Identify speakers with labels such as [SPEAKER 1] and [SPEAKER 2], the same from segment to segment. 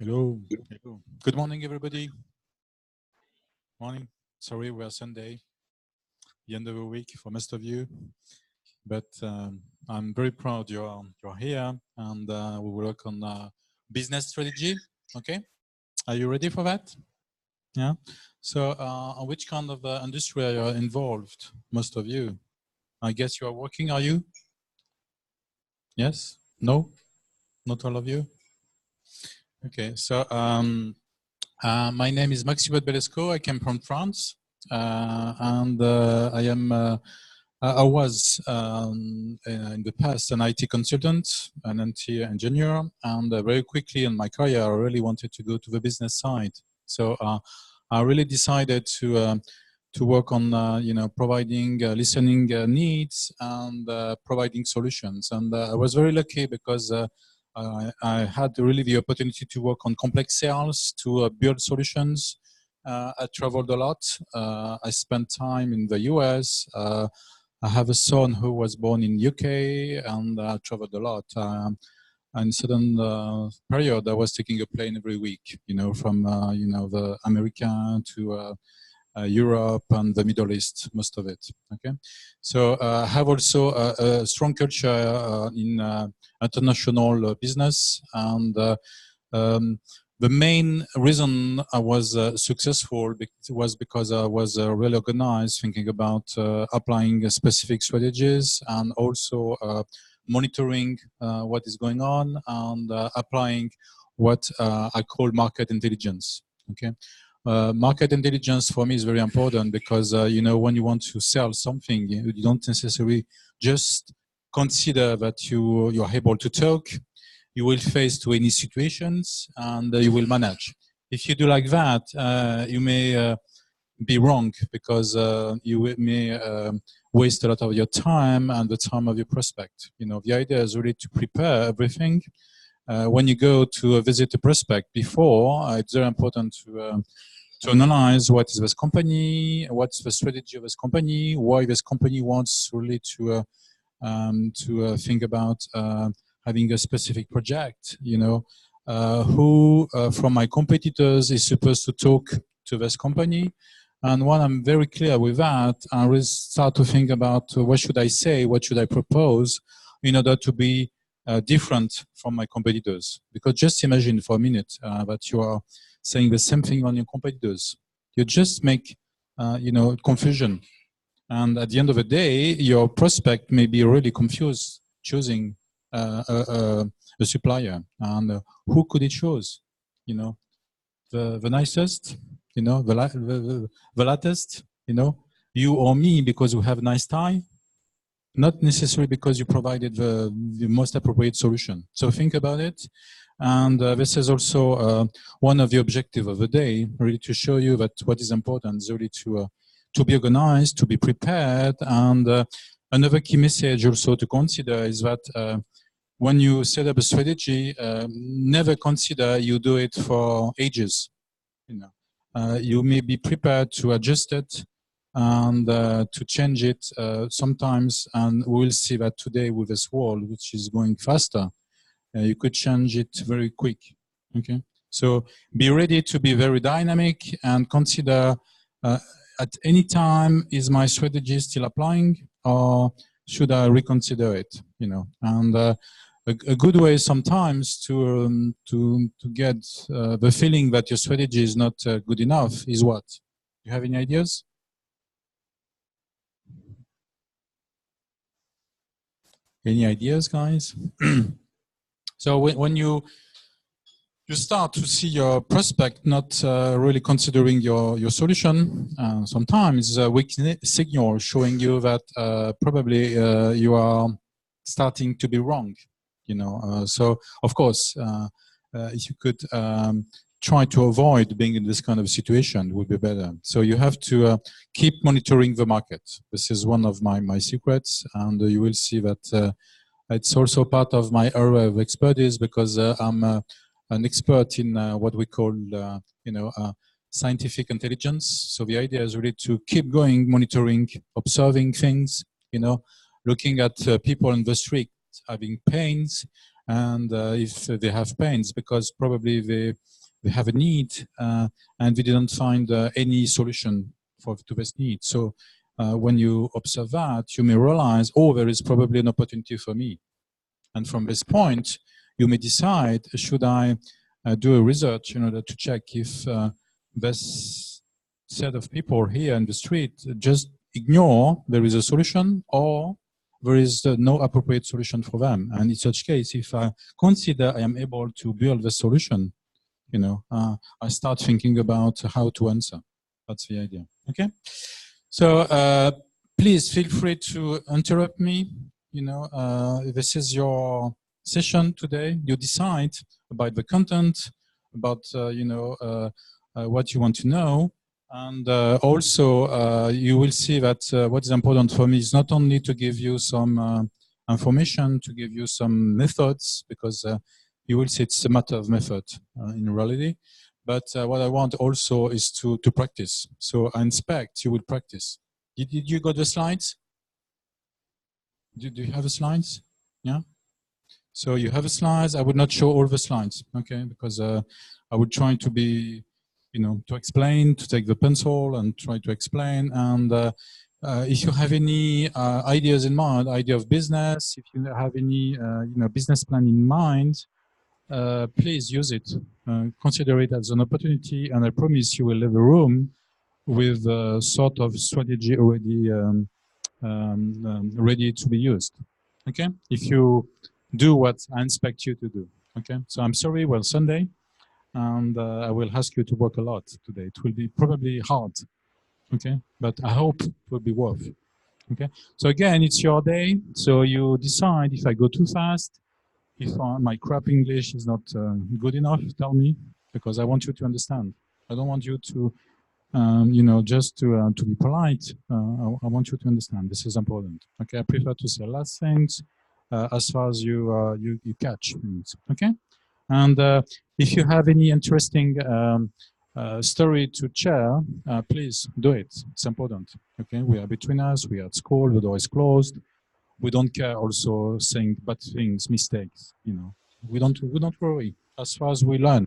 [SPEAKER 1] Hello. Hello. Good morning, everybody. Morning. Sorry, we are Sunday, the end of the week for most of you, but I'm very proud you're here, and we will work on business strategy. Okay, are you ready for that? Yeah. So, on which kind of industry are you involved? Most of you, I guess you are working. Are you? Yes. No. Not all of you. Okay. So. My name is Maxime Belesco. I came from France, and I was in the past an IT consultant, an IT engineer, and very quickly in my career, I really wanted to go to the business side. So I really decided to work on providing listening needs and providing solutions. And I was very lucky because I had really the opportunity to work on complex sales, to build solutions. I traveled a lot. I spent time in the US. I have a son who was born in UK, and I traveled a lot. And certain period, I was taking a plane every week, from the America to Europe and the Middle East, most of it. Okay, so I have also a strong culture in international business, and the main reason I was successful was because I was really organized, thinking about applying specific strategies and also monitoring what is going on and applying what I call market intelligence. Okay. Market intelligence for me is very important because when you want to sell something, you don't necessarily just consider that you're able to talk. You will face to any situations and you will manage. If you do like that, you may be wrong because you may waste a lot of your time and the time of your prospect. The idea is really to prepare everything. When you go to visit a prospect before, it's very important to analyze what is this company, what's the strategy of this company, why this company wants really to think about having a specific project. Who from my competitors is supposed to talk to this company. And when I'm very clear with that, I will start to think about what should I say, what should I propose in order to be different from my competitors. Because just imagine for a minute that you are saying the same thing on your competitors. You just make, confusion. And at the end of the day, your prospect may be really confused choosing a supplier. And who could it choose? The nicest, the latest, you or me because we have a nice tie, not necessarily because you provided the most appropriate solution. So think about it. And this is also one of the objectives of the day, really to show you that what is important is really to be organized, to be prepared. And another key message also to consider is that when you set up a strategy, never consider you do it for ages. You may be prepared to adjust it and to change it sometimes. And we will see that today with this world, which is going faster, you could change it very quick. Okay, so be ready to be very dynamic and consider at any time, is my strategy still applying, or should I reconsider it? And a good way sometimes to get the feeling that your strategy is not good enough is what? You have any ideas? Any ideas, guys? So when you start to see your prospect not really considering your solution, sometimes a weak signal showing you that probably you are starting to be wrong. So of course, if you could try to avoid being in this kind of situation, would be better. So you have to keep monitoring the market. This is one of my secrets, and you will see that it's also part of my area of expertise because I'm an expert in what we call, scientific intelligence. So the idea is really to keep going, monitoring, observing things, looking at people in the street having pains, and if they have pains, because probably they have a need and we didn't find any solution to this need. So when you observe that, you may realize, oh, there is probably an opportunity for me. And from this point, you may decide, should I do a research in order to check if this set of people here in the street just ignore there is a solution, or there is no appropriate solution for them. And in such case, if I consider I am able to build the solution, I start thinking about how to answer. That's the idea. Okay. So please feel free to interrupt me. This is your session today. You decide about the content, about what you want to know, and also you will see that what is important for me is not only to give you some information, to give you some methods, because you will see it's a matter of method in reality. But what I want also is to practice. So I expect you will practice. Did you got the slides? Do you have the slides? Yeah. So you have the slides. I would not show all the slides, okay? Because I would try to be, to explain, to take the pencil and try to explain. And if you have any ideas in mind, idea of business, if you have any, business plan in mind, please use it. Consider it as an opportunity, and I promise you will leave a room with a sort of strategy already ready to be used. Okay, if you do what I expect you to do. Okay, so I'm sorry, well, Sunday, and I will ask you to work a lot today. It will be probably hard. Okay, but I hope it will be worth. Okay, so again, it's your day, so you decide. If I go too fast, if my crap English is not good enough, tell me, because I want you to understand. I don't want you to just to be polite. I want you to understand. This is important. Okay, I prefer to say last things as far as you catch things. Okay, and if you have any interesting story to share, please do it. It's important. Okay, we are between us. We are at school. The door is closed. We don't care. Also saying bad things, mistakes. We don't worry as far as we learn.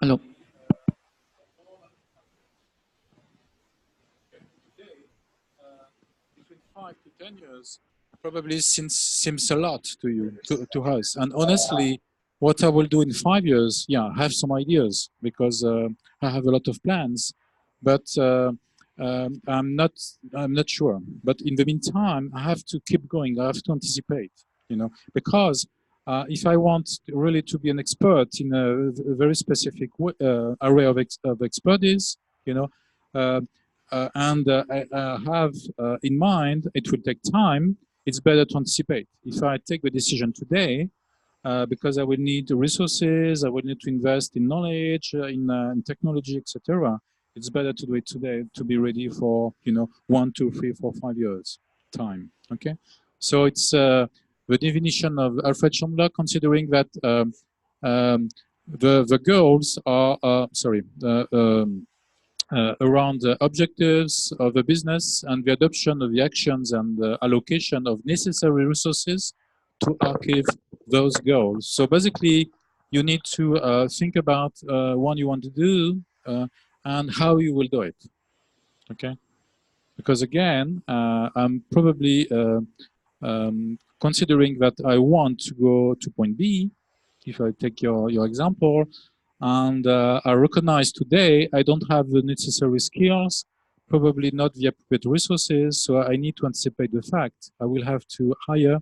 [SPEAKER 2] Hello.
[SPEAKER 1] Between 5 to 10 years probably seems a lot to you, to us. And honestly, what I will do in 5 years, yeah, I have some ideas, because I have a lot of plans, but I'm not sure. But in the meantime, I have to keep going. I have to anticipate, because if I want really to be an expert in a very specific area of expertise, you know, and I have in mind it will take time, it's better to anticipate. If I take the decision today, because I will need resources, I will need to invest in knowledge, in technology, etc. It's better to do it today to be ready for 1, 2, 3, 4, 5 years time. Okay, so it's the definition of Alfred Chandler, considering that the goals are around the objectives of the business and the adoption of the actions and the allocation of necessary resources to achieve those goals. So basically, you need to think about what you want to do and how you will do it. Okay, because again, I'm probably considering that I want to go to point B. If I take your example, and I recognize today I don't have the necessary skills, probably not the appropriate resources, so I need to anticipate the fact I will have to hire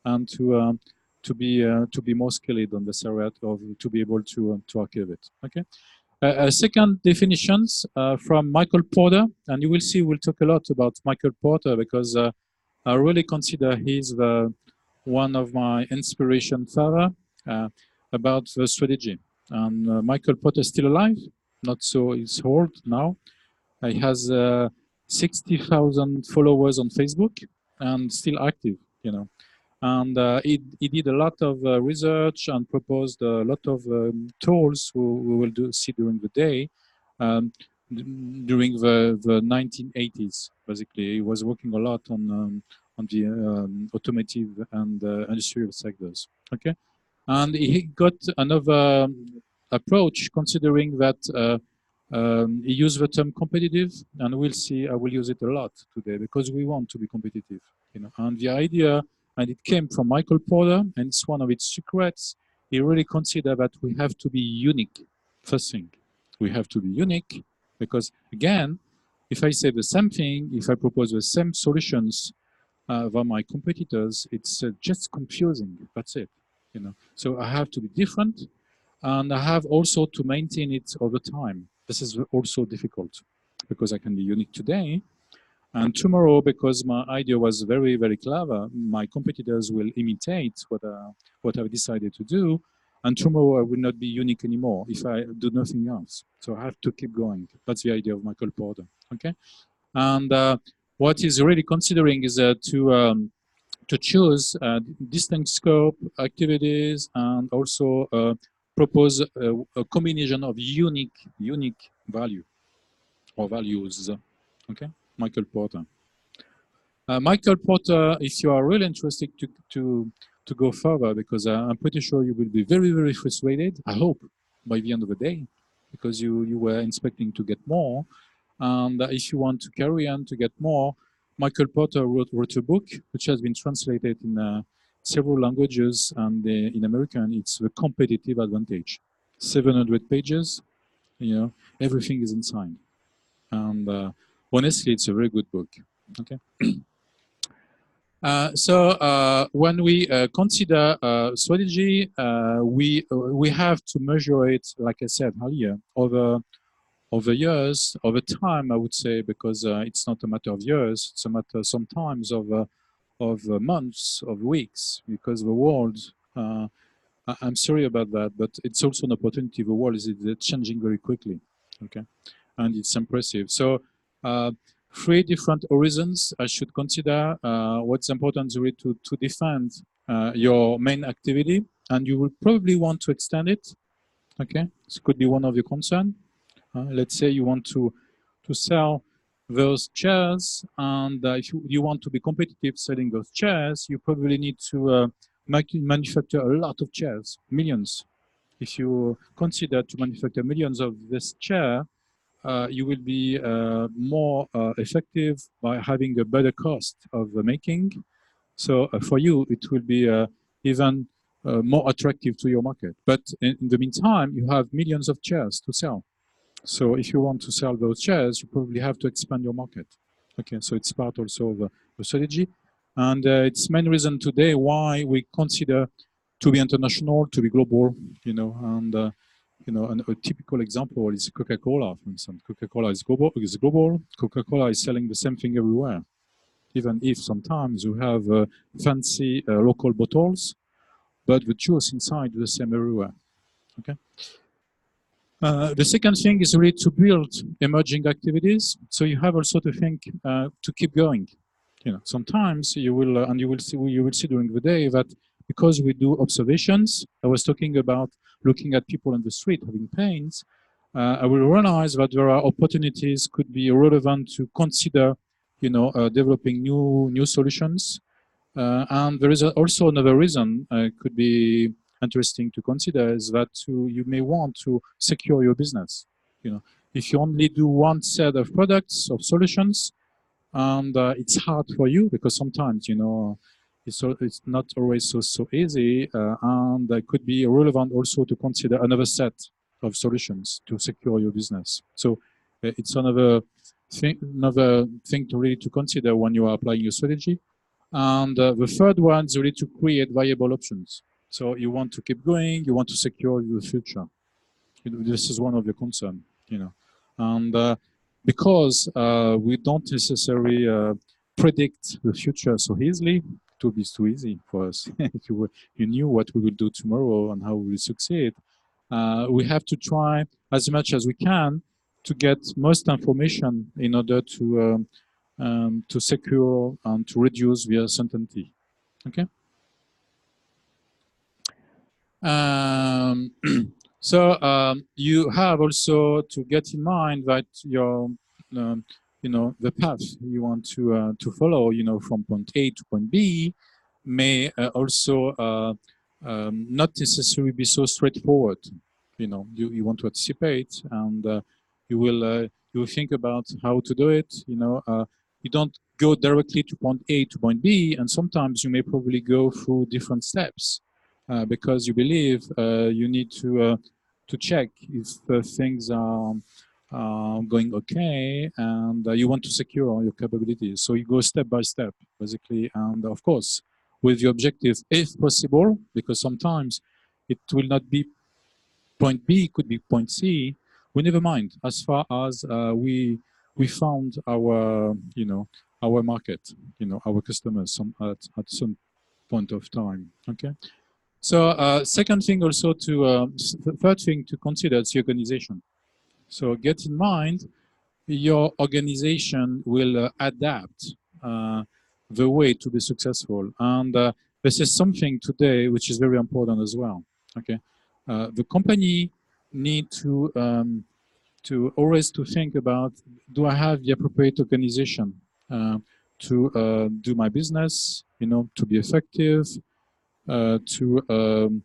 [SPEAKER 1] and to be more skilled on this area to be able to achieve it. Okay. Second definitions from Michael Porter, and you will see we'll talk a lot about Michael Porter because I really consider he's one of my inspiration father about the strategy. And Michael Porter is still alive, not so he's old now. He has 60,000 followers on Facebook and still active, And he did a lot of research and proposed a lot of tools we will see during the day. During the 1980s, basically, he was working a lot on the automotive and industrial sectors. Okay, and he got another approach, considering that he used the term competitive, and we'll see. I will use it a lot today because we want to be competitive, And the idea, and it came from Michael Porter, and it's one of its secrets. He really considered that we have to be unique. First thing, we have to be unique because, again, if I say the same thing, if I propose the same solutions than my competitors, it's just confusing. That's it, So I have to be different, and I have also to maintain it over time. This is also difficult because I can be unique today, and tomorrow, because my idea was very, very clever, my competitors will imitate what I've decided to do. And tomorrow I will not be unique anymore if I do nothing else. So I have to keep going. That's the idea of Michael Porter. Okay. And what he's really considering is to choose distinct scope, activities, and also propose a combination of unique value or values. Okay. Michael Porter. Michael Porter, if you are really interested to go further, because I'm pretty sure you will be very, very frustrated, I hope, by the end of the day, because you were expecting to get more. And if you want to carry on to get more, Michael Porter wrote a book, which has been translated in several languages, and in American, it's The Competitive Advantage. 700 pages, everything is inside. And honestly, it's a very good book. Okay. So when we consider strategy, we have to measure it, like I said earlier, over years, over time, I would say, because it's not a matter of years, it's a matter sometimes of months, of weeks, because the world, I'm sorry about that, but it's also an opportunity. The world is changing very quickly, okay, and it's impressive. So 3 different horizons I should consider. What's important is really to define your main activity, and you will probably want to extend it. Okay, this could be one of your concerns. Let's say you want to sell those chairs, and if you want to be competitive selling those chairs, you probably need to manufacture a lot of chairs, millions. If you consider to manufacture millions of this chair, you will be more effective by having a better cost of making. So for you, it will be even more attractive to your market. But in the meantime, you have millions of chairs to sell. So if you want to sell those chairs, you probably have to expand your market. Okay, so it's part also of the strategy. And it's main reason today why we consider to be international, to be global, you know, and and a typical example is Coca-Cola, for instance. Coca-Cola is global. Coca-Cola is selling the same thing everywhere, even if sometimes you have fancy local bottles, but the juice inside is the same everywhere. Okay. The second thing is really to build emerging activities. So you have also to think to keep going. You know, sometimes you will, and you will see during the day that because we do observations, I was talking about looking at people on the street having pains. I will realize that there are opportunities could be relevant to consider, developing new solutions. And there is also another reason could be interesting to consider is that you may want to secure your business. You know, if you only do one set of products of solutions, and it's hard for you because sometimes it's not always so easy, and it could be relevant also to consider another set of solutions to secure your business. So it's another thing to really to consider when you are applying your strategy. And the third one is really to create viable options. So you want to keep going, you want to secure your future. This is one of the concerns, and because we don't necessarily predict the future so easily, it would be too easy for us. If you knew what we will do tomorrow and how we will succeed, we have to try as much as we can to get most information in order to secure and to reduce the uncertainty. Okay. You have also to get in mind that the path you want to follow, from point A to point B, may also not necessarily be so straightforward. You want to anticipate, and you will think about how to do it. You don't go directly to point A to point B, and sometimes you may probably go through different steps. Because you believe you need to check if things are going okay, and you want to secure your capabilities. So you go step by step, basically, and of course, with the objective, if possible, because sometimes it will not be point B, it could be point C. We never mind as far as we found our our market, our customers at some point of time. Okay. So second thing also third thing to consider is the organization. So get in mind, your organization will adapt the way to be successful. And this is something today which is very important as well. Okay, the company need to always to think about, do I have the appropriate organization to do my business, to be effective, to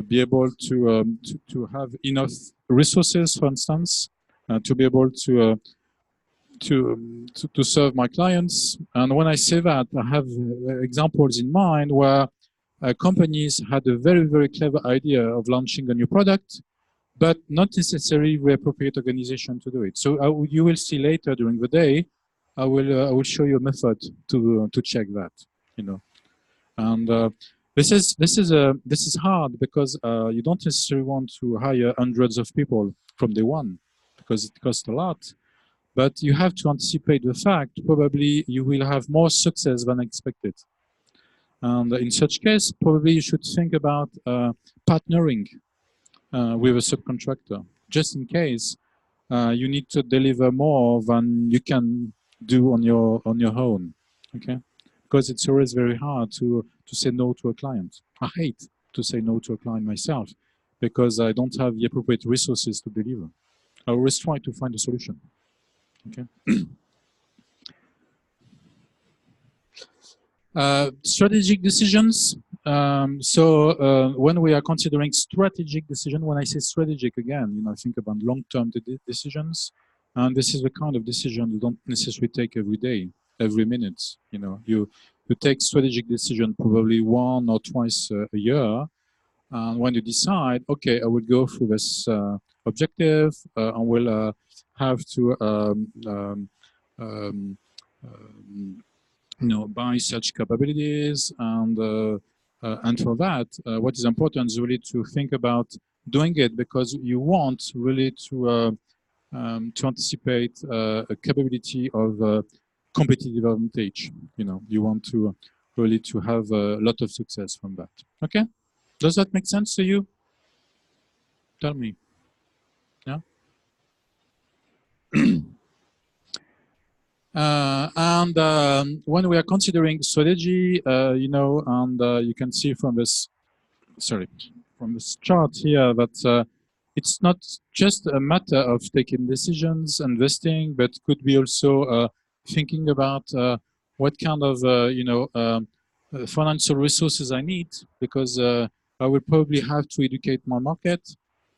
[SPEAKER 1] be able to have enough resources, for instance, to be able to serve my clients. And when I say that, I have examples in mind where companies had a very, very clever idea of launching a new product, but not necessarily the appropriate organization to do it. So you will see later during the day, I will show you a method to check that, and this is hard because you don't necessarily want to hire hundreds of people from day one because it costs a lot. But you have to anticipate the fact probably you will have more success than expected. And in such case, probably you should think about partnering with a subcontractor, just in case you need to deliver more than you can do on your own. Okay. Because it's always very hard to say no to a client. I hate to say no to a client myself because I don't have the appropriate resources to deliver. I always try to find a solution. Okay. Strategic decisions. When we are considering strategic decision, when I say strategic again, I think about long-term decisions, and this is the kind of decision you don't necessarily take every day, every minute. You take strategic decision probably 1 or twice a year, and when you decide, okay, I will go through this objective, I will have to buy such capabilities, and And for that, what is important is really to think about doing it because you want really to anticipate a capability of competitive advantage. You know, you want to really to have a lot of success from that. Okay, does that make sense to you? Tell me. Yeah. And when we are considering strategy, you know, and you can see from this, sorry, from this chart here that it's not just a matter of taking decisions, investing, but could be also thinking about what kind of, you know, financial resources I need, because I will probably have to educate my market,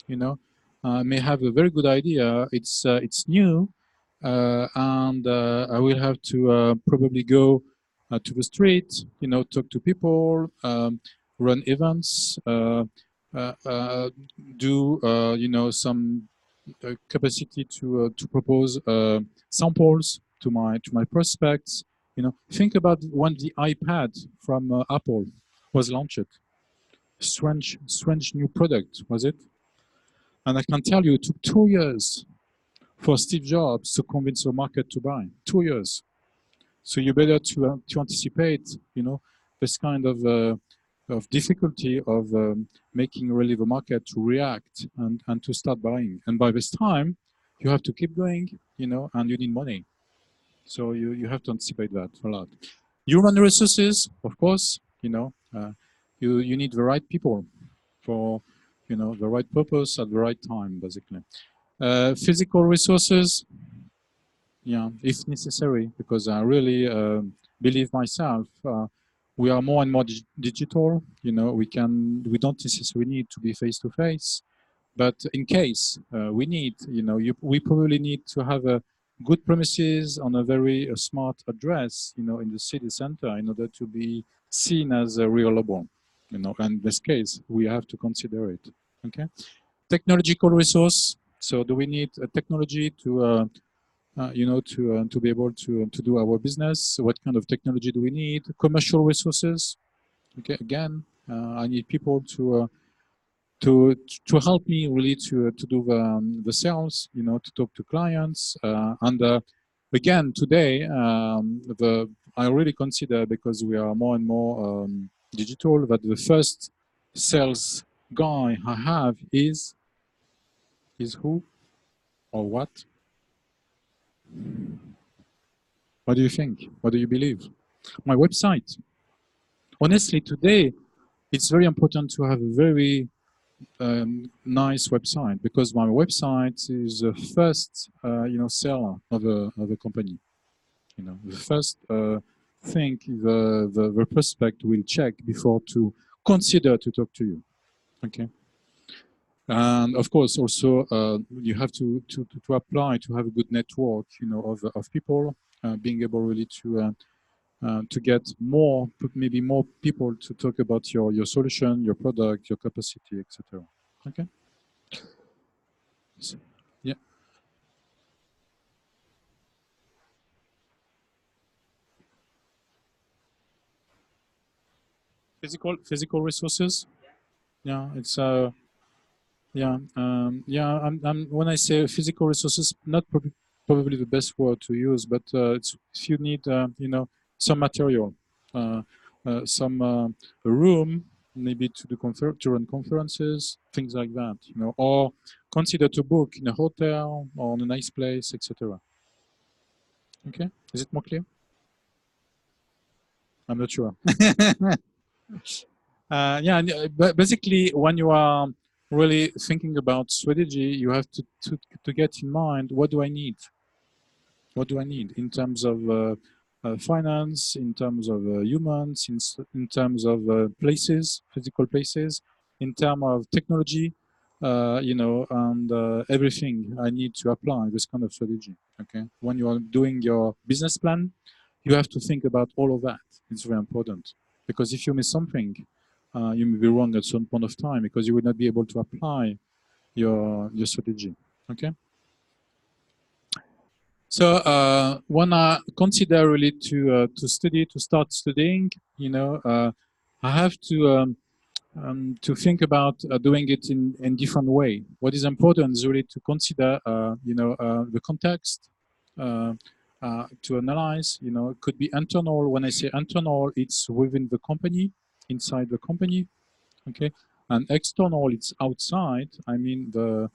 [SPEAKER 1] you know. I may have a very good idea, it's new, and I will have to probably go to the street, you know, talk to people, run events, do you know, some capacity to propose samples to my prospects. You know, think about when the iPad from Apple was launched. Strange new product, was it? And I can tell you, it took 2 years for Steve Jobs to convince the market to buy. 2 years. So you better to anticipate, you know, this kind of difficulty of making really the market to react and to start buying. And by this time, you have to keep going, you know, and you need money. So you have to anticipate that a lot. Human resources, of course, you know, you need the right people for, you know, the right purpose at the right time, basically. Physical resources, yeah, if necessary, because I really believe myself, we are more and more digital. You know, we don't necessarily need to be face to face, but in case we need, you know, we probably need to have a good premises on a very smart address, you know, in the city center in order to be seen as reliable. You know, and in this case, we have to consider it. Okay, technological resource. So, do we need a technology to you know, to be able to do our business? What kind of technology do we need? Commercial resources. Okay, again, I need people to help me really to do the sales. You know, to talk to clients. And again, today, I really consider, because we are more and more digital, that the first sales guy I have is who or what? What do you think? What do you believe? My website. Honestly, today, it's very important to have a very nice website, because my website is the first, you know, seller of a company. You know, the first thing the prospect will check before to consider to talk to you. Okay. And of course, also you have to apply to have a good network, you know, of people, being able really to get more, maybe more people to talk about your solution, your product, your capacity, etc. Okay. So, yeah. Physical resources. Yeah, it's yeah, yeah. When I say physical resources, not probably the best word to use, but it's if you need, you know, some material, uh, some a room, maybe to do to run conferences, things like that, you know, or consider to book in a hotel or in a nice place, etc. Okay, is it more clear? I'm not sure. Yeah, but basically, when you are really thinking about strategy, you have to get in mind, what do I need? What do I need in terms of finance, in terms of humans, in terms of places, physical places, in terms of technology, you know, and everything I need to apply this kind of strategy. Okay, when you are doing your business plan, you have to think about all of that. It's very important, because if you miss something, you may be wrong at some point of time, because you will not be able to apply your strategy. Okay. So when I consider really to study, to start studying, you know, I have to think about doing it in different way. What is important is really to consider, the context, to analyze. It could be internal. When I say internal, it's within the company, inside the company, okay, and external, it's outside. I mean the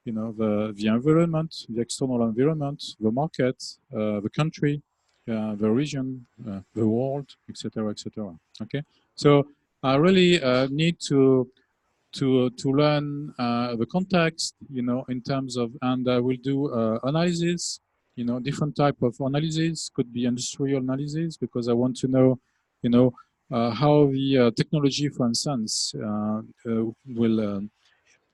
[SPEAKER 1] environment, the external environment, the market, the country, the region, the world, etc., etc. Okay, so I really need to learn the context, in terms of, and I will do analysis, different type of analysis. Could be industrial analysis, because I want to know, how the technology, for instance, will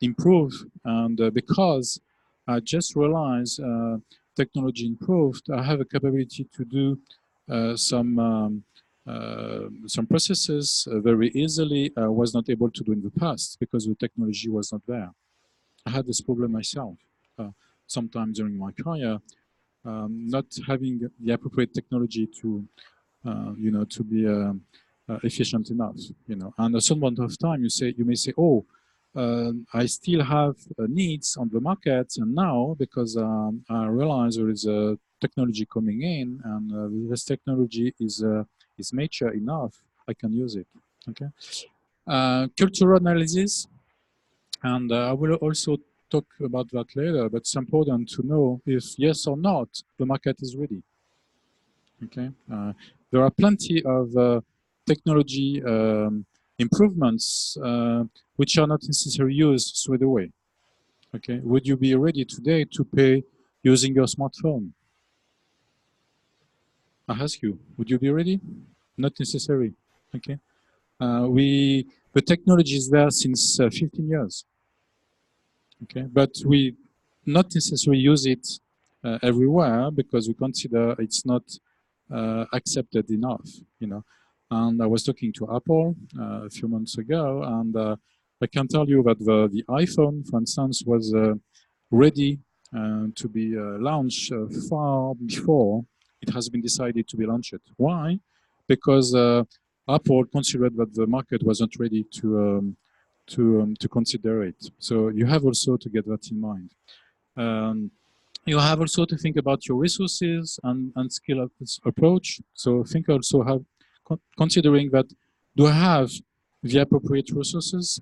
[SPEAKER 1] improve. And because I just realized technology improved, I have a capability to do some processes very easily I was not able to do in the past because the technology was not there. I had this problem myself sometime during my career, not having the appropriate technology to be efficient enough. And at some point of time, you may say, oh, I still have needs on the market, and now because I realize there is a technology coming in, and this technology is mature enough, I can use it. Okay. Cultural analysis, and I will also talk about that later. But it's important to know if yes or not the market is ready. Okay. There are plenty of technology improvements which are not necessarily used straight away. Okay, would you be ready today to pay using your smartphone? I ask you, would you be ready? Not necessary. Okay, the technology is there since 15 years. Okay, but we not necessarily use it everywhere because we consider it's not accepted enough. And I was talking to Apple a few months ago, and I can tell you that the iPhone, for instance, was ready to be launched far before it has been decided to be launched. Why? Because Apple considered that the market was not ready to consider it. So you have also to get that in mind. You have also to think about your resources and skill approach. So think also how, considering that, do I have the appropriate resources?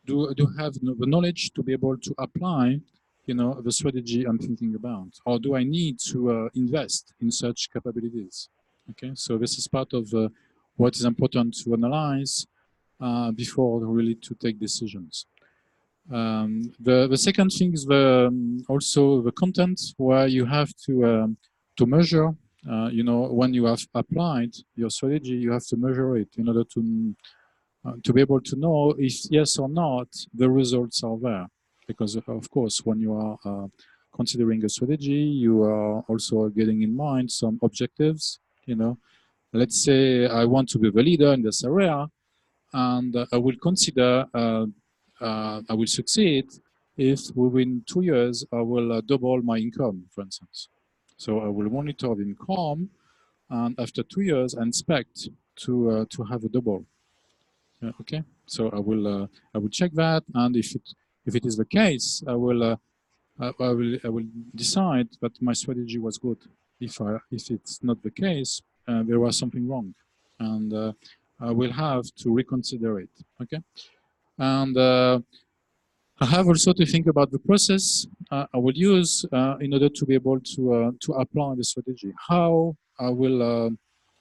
[SPEAKER 1] Do I have the knowledge to be able to apply, the strategy I'm thinking about? Or do I need to invest in such capabilities? Okay, so this is part of what is important to analyze before really to take decisions. The second thing is also the content, where you have to measure. When you have applied your strategy, you have to measure it in order to be able to know if yes or not the results are there. Because of course, when you are considering a strategy, you are also getting in mind some objectives. Let's say I want to be the leader in this area, and I will consider I will succeed if within 2 years I will double my income, for instance. So I will monitor the income, and after 2 years, I expect to have a double. Okay, so I will check that, and if it is the case, I will decide that my strategy was good. If it's not the case, there was something wrong, and I will have to reconsider it. Okay, and I have also to think about the process I will use in order to be able to apply the strategy. How I will,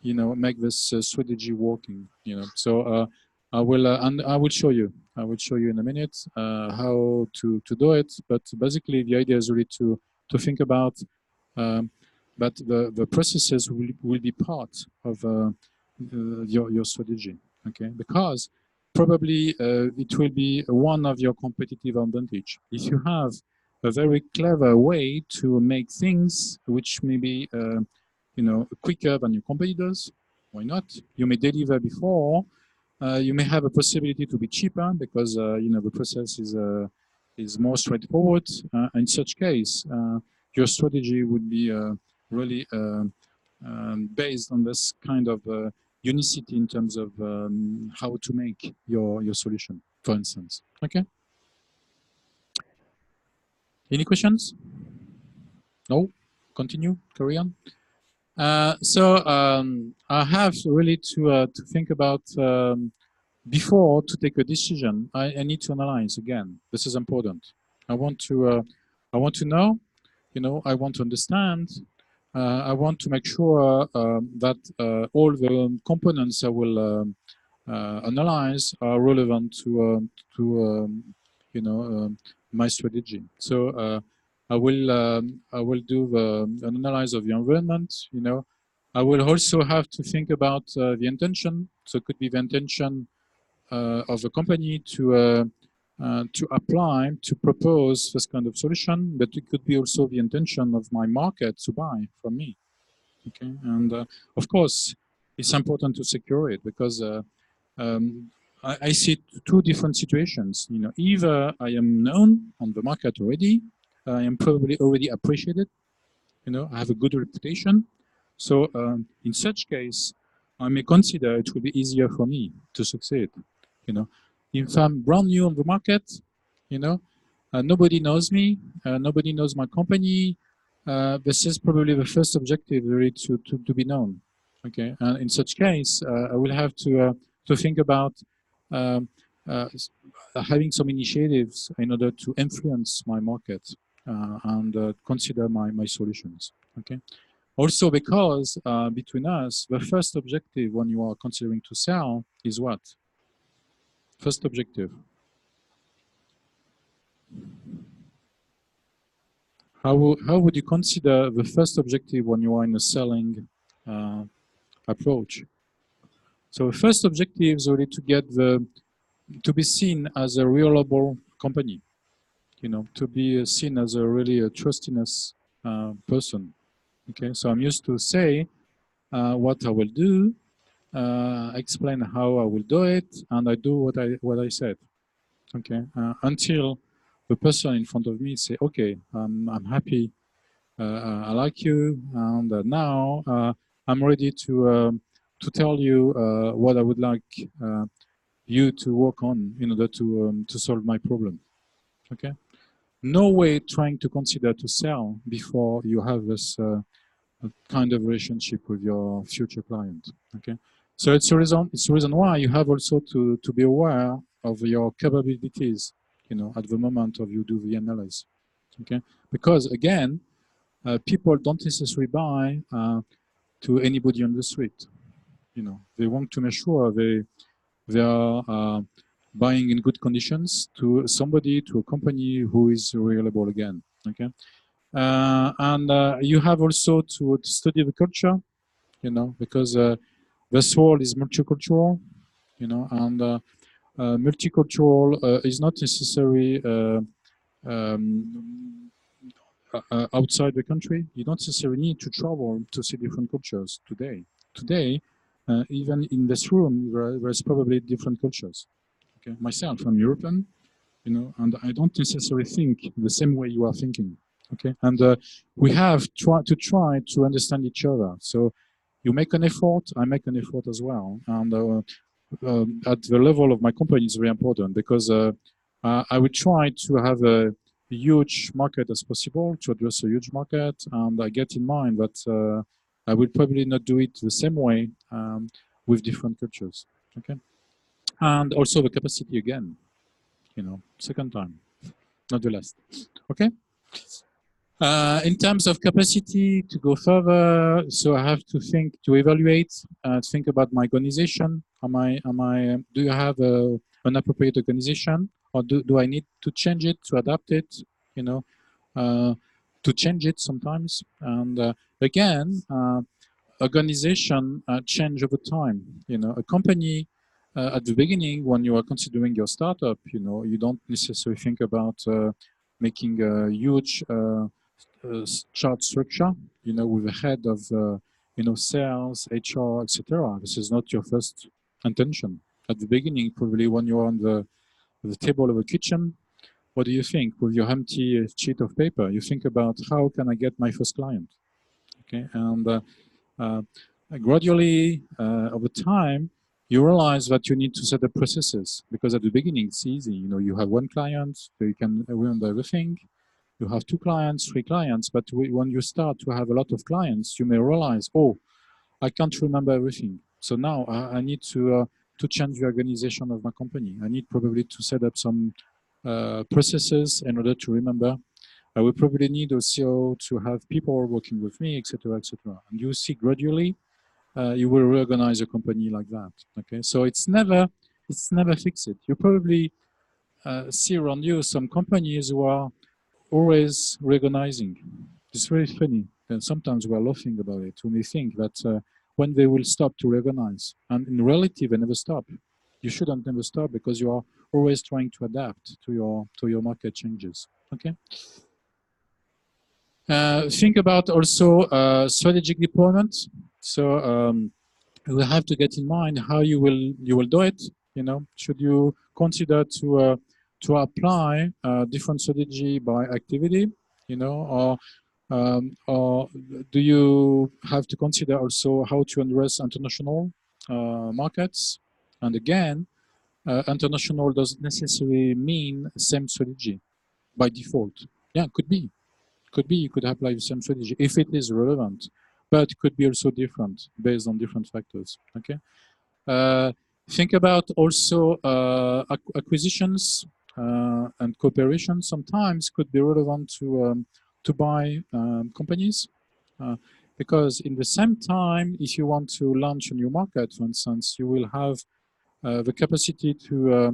[SPEAKER 1] make this strategy working. So I will and I will show you. I will show you in a minute how to do it. But basically, the idea is really to think about. But the processes will be part of your strategy. Okay, because probably it will be one of your competitive advantage. If you have a very clever way to make things which may be, quicker than your competitors, why not? You may deliver before. You may have a possibility to be cheaper because the process is more straightforward. In such case, your strategy would be really based on this kind of unicity in terms of how to make your solution, for instance. Okay. Any questions? No? Continue, carry on. I have really to think about before to take a decision. I need to analyze again. This is important. I want to know. I want to understand. I want to make sure that all the components I will analyze are relevant to my strategy. So I will do an analysis of the environment. I will also have to think about the intention. So it could be the intention of a company to apply, to propose this kind of solution, but it could be also the intention of my market to buy from me. Okay, and of course, it's important to secure it because I see two different situations. Either I am known on the market already, I am probably already appreciated. I have a good reputation. So in such case, I may consider it will be easier for me to succeed. If I'm brand new on the market, nobody knows me, nobody knows my company. This is probably the first objective, really, to be known. Okay, and in such case, I will have to think about um, uh, having some initiatives in order to influence my market and consider my solutions. Okay. Also, because between us, the first objective when you are considering to sell is what? First objective. How would you consider the first objective when you are in a selling approach? So the first objective is really to be seen as a reliable company, to be seen as a really a trustiness person. Okay, so I'm used to say what I will do, explain how I will do it, and I do what I said. Okay, until the person in front of me say, okay, I'm happy, I like you, and now I'm ready to tell you what I would like you to work on in order to solve my problem. Okay, no way trying to consider to sell before you have this kind of relationship with your future client. Okay, so it's a reason. It's a reason why you have also to be aware of your capabilities. At the moment of you do the analysis. Okay, because again, people don't necessarily buy to anybody on the street. They want to make sure they are buying in good conditions to somebody, to a company who is reliable again. Okay, and you have also to study the culture. Because this world is multicultural. And multicultural is not necessarily outside the country. You don't necessarily need to travel to see different cultures today. Today, even in this room, there's probably different cultures. Okay, myself, I'm European, and I don't necessarily think the same way you are thinking. Okay, and we have to try to understand each other. So you make an effort, I make an effort as well, and at the level of my company, it's very important because I will try to have a huge market as possible, to address a huge market, and I get in mind that I will probably not do it the same way with different cultures. Okay, and also the capacity again. Second time, not the last. Okay. In terms of capacity to go further, so I have to evaluate, think about my organization. Do you have an appropriate organization, or do I need to change it, to adapt it, to change it sometimes? And again, organization change over time. A company at the beginning, when you are considering your startup, you don't necessarily think about making a huge chart structure, with a head of, sales, HR, etc. This is not your first intention. At the beginning, probably when you're on the table of a kitchen, what do you think? With your empty sheet of paper, you think about how can I get my first client? Okay, and gradually, over time, you realize that you need to set up processes, because at the beginning it's easy. You know, you have one client, so you can remember everything. You have 2 clients, 3 clients, but when you start to have a lot of clients, you may realize, oh, I can't remember everything. So now I need to change the organization of my company. I need probably to set up some processes in order to remember. I will probably need also to have people working with me, etc., etc. And you see gradually, you will reorganize a company like that. Okay, so it's never fixed. You probably see around you some companies who are always reorganizing. It's very funny. And sometimes we're laughing about it. We may think that when they will stop to reorganize, and in reality, they never stop. You shouldn't never stop, because you are always trying to adapt to your market changes. Okay. Think about also strategic deployment. So you have to get in mind how you will do it. You know, should you consider to apply different strategy by activity? You know, or do you have to consider also how to address international markets? And again, international doesn't necessarily mean same strategy by default. Yeah, could be you could apply the same strategy if it is relevant, but it could be also different based on different factors. Okay. Think about also acquisitions and cooperation. Sometimes could be relevant to buy companies, because in the same time, if you want to launch a new market, for instance, you will have the capacity to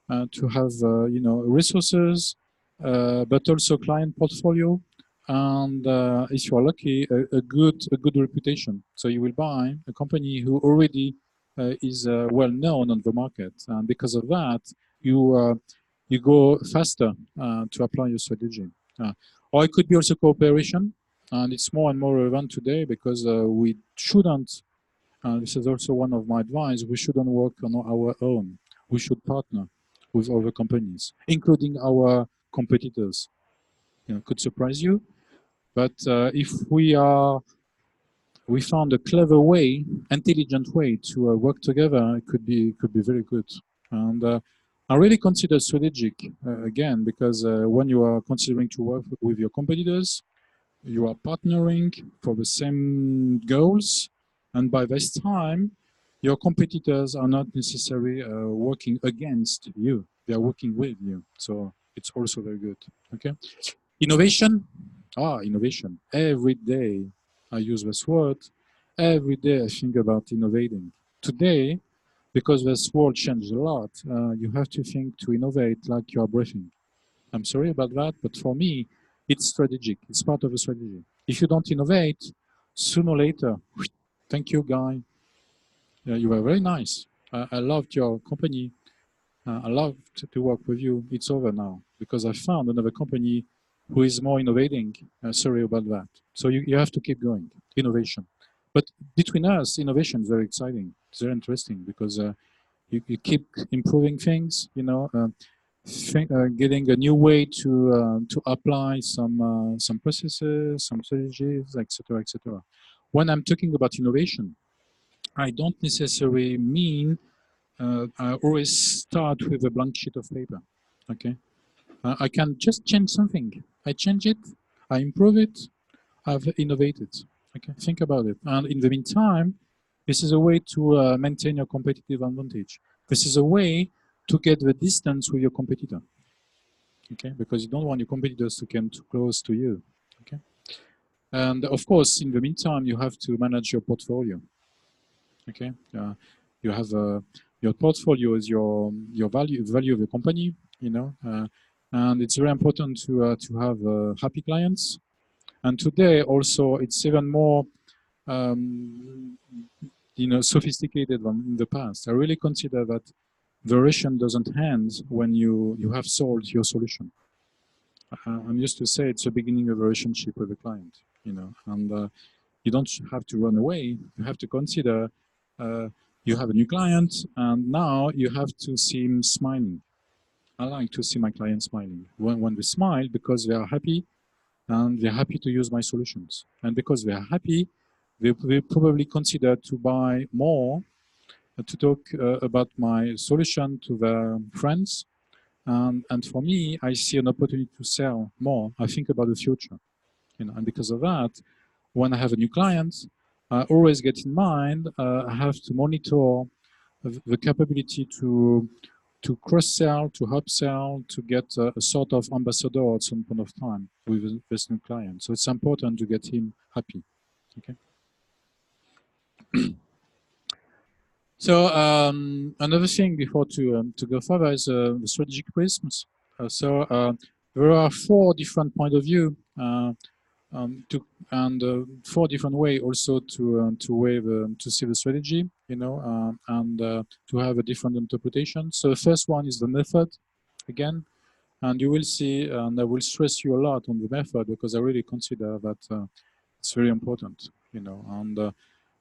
[SPEAKER 1] have you know, resources, but also client portfolio, and if you are lucky, a good reputation. So you will buy a company who already is well known on the market, and because of that, you go faster to apply your strategy. Or it could be also cooperation, and it's more and more relevant today, because we shouldn't. This is also one of my advice. We shouldn't work on our own. We should partner with other companies, including our competitors. You know, could surprise you, but if we found a clever way, intelligent way to work together, it could be very good. And I really consider strategic again, because when you are considering to work with your competitors, you are partnering for the same goals, and by this time, your competitors are not necessarily working against you; they are working with you. So it's also very good. Okay, innovation. Innovation. Every day I use this word. Every day I think about innovating. Today, because this world changed a lot, you have to think to innovate like you are breathing. I'm sorry about that, but for me, it's strategic. It's part of a strategy. If you don't innovate, sooner or later, thank you, guy. You were very nice. I loved your company. I loved to work with you. It's over now, because I found another company who is more innovating. Sorry about that. So you have to keep going. Innovation. But between us, innovation is very exciting. It's very interesting, because you keep improving things, you know, getting a new way to apply some processes, some strategies, etc., etc. When I'm talking about innovation, I don't necessarily mean I always start with a blank sheet of paper. Okay, I can just change something. I change it, I improve it, I've innovated. Okay, think about it. And in the meantime, this is a way to maintain your competitive advantage. This is a way to get the distance with your competitor. Okay, because you don't want your competitors to come too close to you. Okay, and of course, in the meantime, you have to manage your portfolio. Okay, you have your portfolio is your value of the company. You know, and it's very important to have happy clients. And today, also, it's even more you know, sophisticated than in the past. I really consider that the relation doesn't end when you have sold your solution. I'm used to say it's the beginning of a relationship with a client, you know, and you don't have to run away. You have to consider you have a new client, and now you have to see him smiling. I like to see my clients smiling when they smile, because they are happy and they're happy to use my solutions. And because they are happy, they will probably consider to buy more, to talk about my solution to their friends. And for me, I see an opportunity to sell more. I think about the future, and because of that, when I have a new client, I always get in mind I have to monitor the capability to cross-sell, to upsell, to get a sort of ambassador at some point of time with this new client. So it's important to get him happy. Okay. So another thing before to go further is the strategic prisms. There are 4 different point of view and 4 different way also to see the strategy, and to have a different interpretation. So the first one is the method, again, and you will see, and I will stress you a lot on the method because I really consider that it's very important, and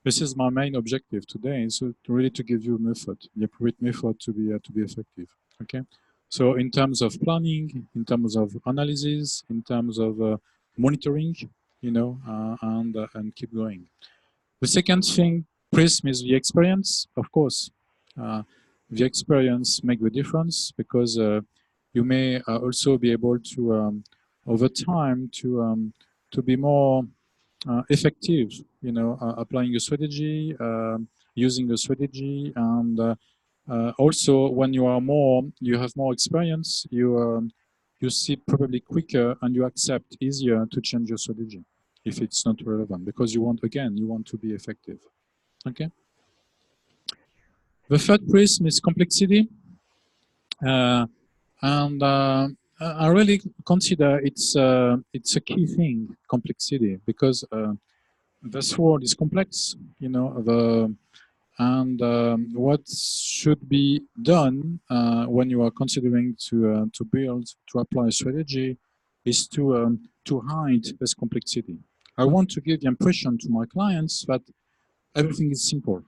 [SPEAKER 1] this is my main objective today, so really to give you a method, the appropriate method to be effective. Okay, so in terms of planning, in terms of analysis, in terms of monitoring, and keep going. The second thing, prism, is the experience. Of course, the experience make the difference because you may also be able to, over time, to be more effective, applying a strategy, using a strategy, and also when you have more experience, you see probably quicker and you accept easier to change your strategy if it's not relevant because you want to be effective. Okay. The third prism is complexity, and I really consider it's a key thing, complexity, because this world is complex, and what should be done when you are considering to apply a strategy is to hide this complexity. I want to give the impression to my clients that everything is simple,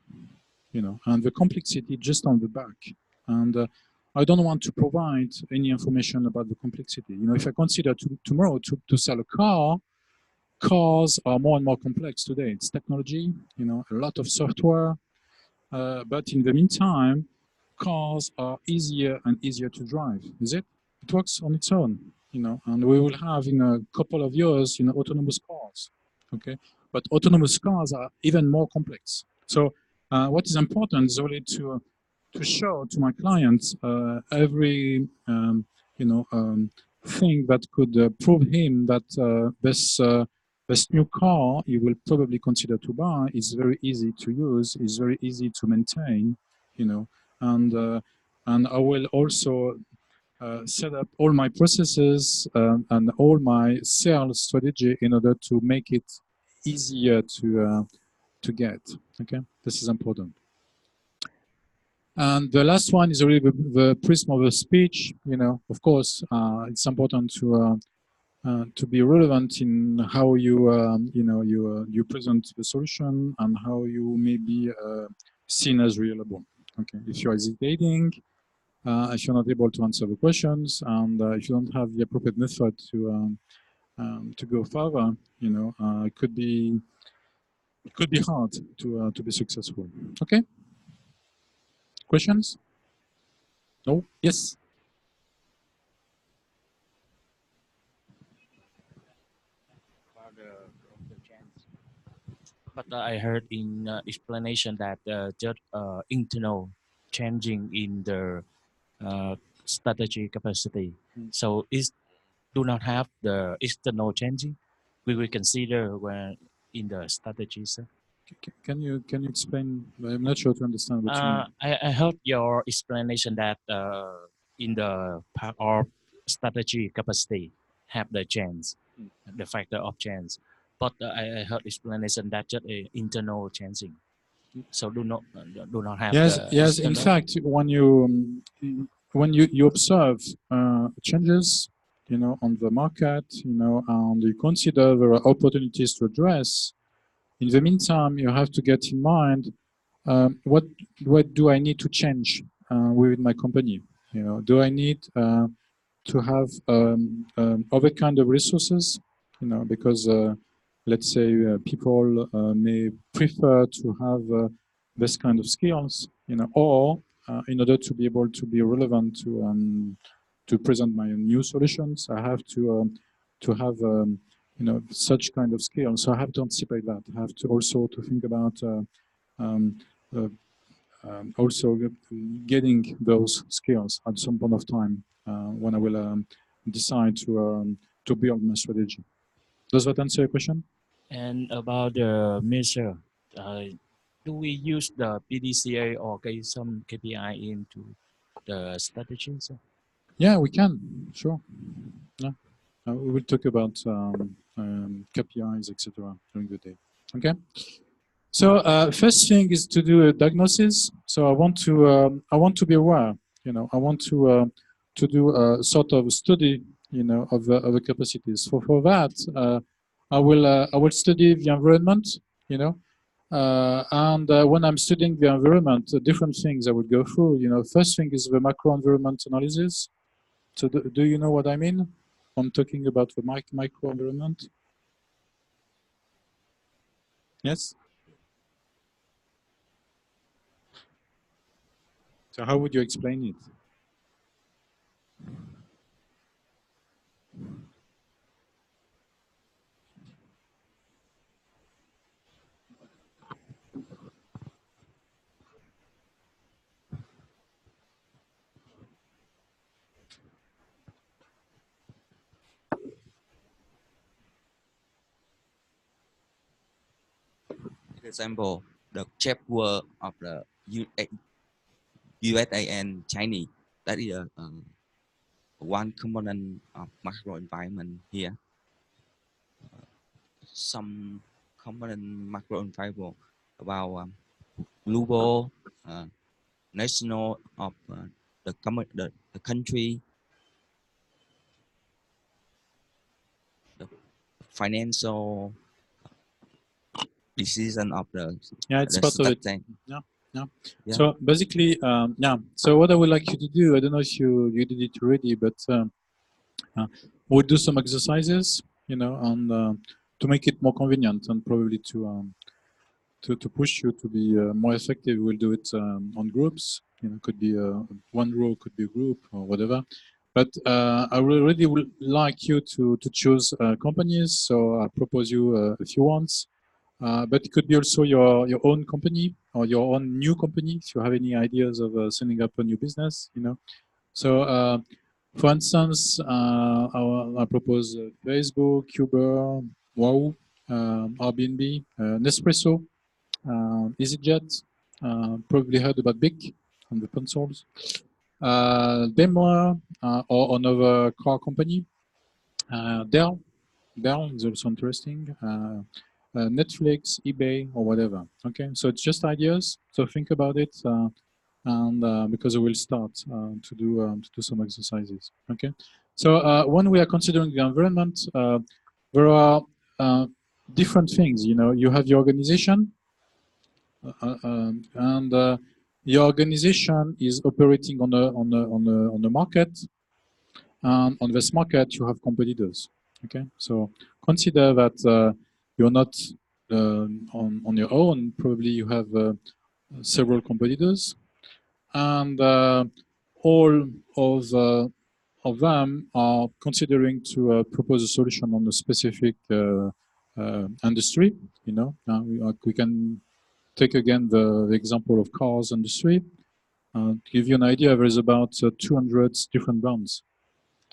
[SPEAKER 1] and the complexity just on the back. And I don't want to provide any information about the complexity. If I consider tomorrow to sell a car, cars are more and more complex today. It's technology, a lot of software, but in the meantime, cars are easier and easier to drive. Is it? It works on its own, and we will have in a couple of years, autonomous cars. Okay, but autonomous cars are even more complex. So what is important is really to show to my clients every thing that could prove him that this new car he will probably consider to buy is very easy to use, is very easy to maintain, and I will also set up all my processes and all my sales strategy in order to make it easier to get. Okay, this is important. And the last one is really the prism of the speech. Of course, it's important to be relevant in how you present the solution and how you may be seen as reliable. Okay, if you're hesitating, if you're not able to answer the questions, and if you don't have the appropriate method to go further, it could be hard to be successful. Okay. Questions? No? Yes.
[SPEAKER 2] But I heard in explanation that just internal changing in the strategy capacity. So it do not have the external changing. We will consider when in the strategies.
[SPEAKER 1] Can you explain? I'm not sure to understand what you mean.
[SPEAKER 2] I heard your explanation that in the part of strategy capacity have the chance, the factor of chance. But I heard explanation that just internal changing. So do not have.
[SPEAKER 1] Yes. In fact, when you observe changes, on the market, and you consider there are opportunities to address. In the meantime, you have to get in mind what do I need to change within my company. Do I need to have other kind of resources? Because let's say people may prefer to have this kind of skills, or in order to be able to be relevant to present my new solutions, I have to have such kind of skills. So I have to anticipate that. I have to also to think about um, uh, also getting those skills at some point of time when I will decide to build my strategy. Does that answer your question?
[SPEAKER 2] And about the measure, do we use the PDCA or some KPI into the strategies?
[SPEAKER 1] Yeah, we can. Sure. Yeah. We will talk about KPIs, etc. during the day. Okay. So first thing is to do a diagnosis. So I want to be aware. I want to do a sort of study. Of the capacities. For that, I will study the environment. And when I'm studying the environment, different things I would go through. First thing is the macro environment analysis. So do you know what I mean? I'm talking about the micro environment. Yes. So how would you explain it?
[SPEAKER 3] Example, the chap work of the USA and Chinese. That is one component of macro environment here. Some component macro environment about global, national of the country, the financial decision of the
[SPEAKER 1] It's part of it.
[SPEAKER 3] thing.
[SPEAKER 1] Yeah. So basically, So what I would like you to do, I don't know if you did it already, but we'll do some exercises, and to make it more convenient and probably to push you to be more effective. We'll do it on groups. Could be one row, could be a group or whatever. But I really would like you to choose companies. So I propose you a few ones. But it could be also your own company or your own new company if you have any ideas of setting up a new business. So for instance, I propose Facebook, Uber, Wow, Airbnb, Nespresso, EasyJet. Probably heard about Bic on the consoles. Daimler or another car company. Dell is also interesting. Netflix, eBay, or whatever. Okay, so it's just ideas. So think about it, and because we will start to do some exercises. Okay, so when we are considering the environment, there are different things. You have your organization, and your organization is operating on a market. And on this market, you have competitors. Okay, so consider that you're not on your own. Probably you have several competitors, and all of them are considering to propose a solution on a specific industry. We can take again the example of cars industry. To give you an idea, there's about 200 different brands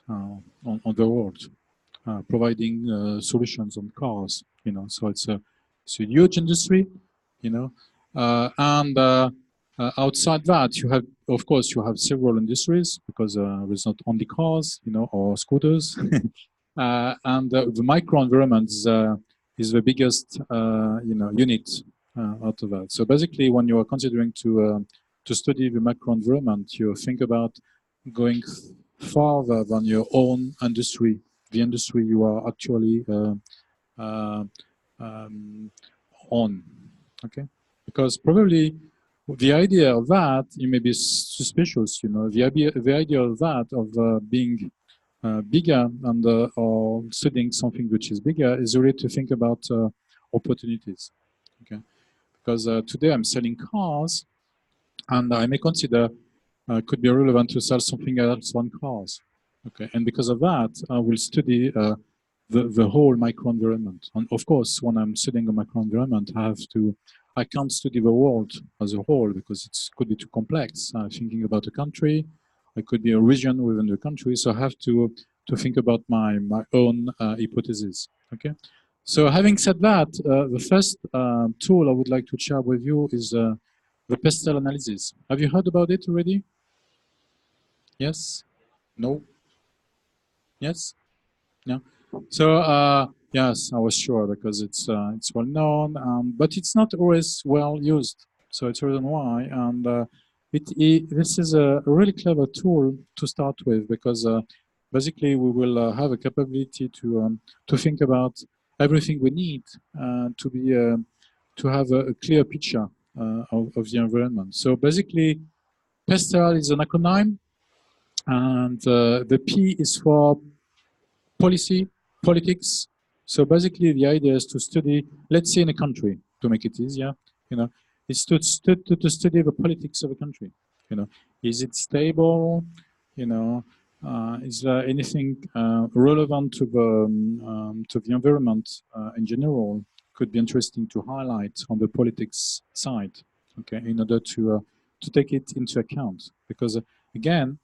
[SPEAKER 1] on the world, providing solutions on cars. So it's a huge industry. And outside that, you have, of course, you have several industries because there's not only cars, or scooters. And the micro environment is the biggest, unit out of that. So basically, when you are considering to study the macro environment, you think about going farther than your own industry, the industry you are actually uh, on. Okay, because probably the idea of that, you may be suspicious. The idea of that of being bigger and or studying something which is bigger is really to think about opportunities. Okay, because today I'm selling cars, and I may consider could be relevant to sell something else on cars. Okay, and because of that, I will study the whole microenvironment. And of course, when I'm studying a microenvironment, I can't study the world as a whole because it could be too complex. Thinking about a country, it could be a region within the country. So I have to think about my own hypothesis. Okay. So having said that, the first tool I would like to share with you is the pestle analysis. Have you heard about it already? Yes? No? Yes? Yeah. So yes, I was sure because it's well known, but it's not always well used. So it's the reason why, and this is a really clever tool to start with because basically we will have a capability to think about everything we need to be to have a clear picture of the environment. So basically, PESTEL is an acronym, and the P is for policy, politics. So basically, the idea is to study, let's say in a country, to make it easier, you know, is to study the politics of a country. You know, is it stable? You know, is there anything relevant to the environment in general? Could be interesting to highlight on the politics side. Okay, in order to take it into account, because again,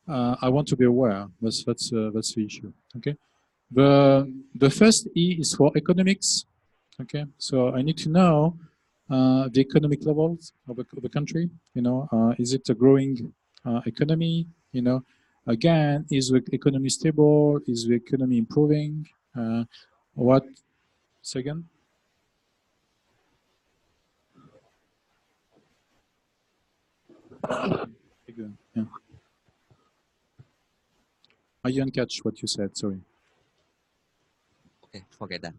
[SPEAKER 1] I want to be aware. That's the issue. Okay. The first E is for economics. Okay. So I need to know the economic levels of the country. You know, is it a growing economy? You know, again, is the economy stable? Is the economy improving? What? Second. Yeah. I didn't catch what you said. Sorry.
[SPEAKER 3] Okay, forget that.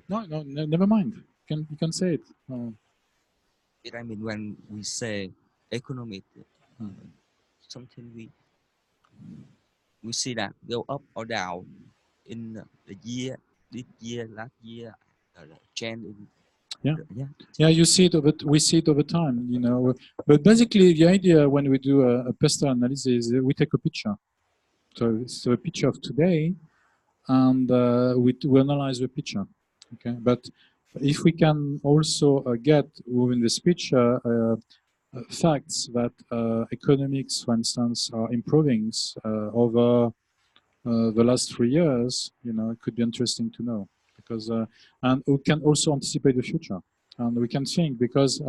[SPEAKER 1] No, never mind. You can say it.
[SPEAKER 3] It, I mean, when we say economic, something we see that go up or down in the year, this year, last year, change in
[SPEAKER 1] yeah, you see it over, we see it over time, you know. But basically, the idea when we do a pestle analysis, we take a picture. So it's a picture of today, and we analyze the picture. Okay, but if we can also get within this picture facts that economics, for instance, are improving over the last 3 years, you know, it could be interesting to know because, and we can also anticipate the future, and we can think because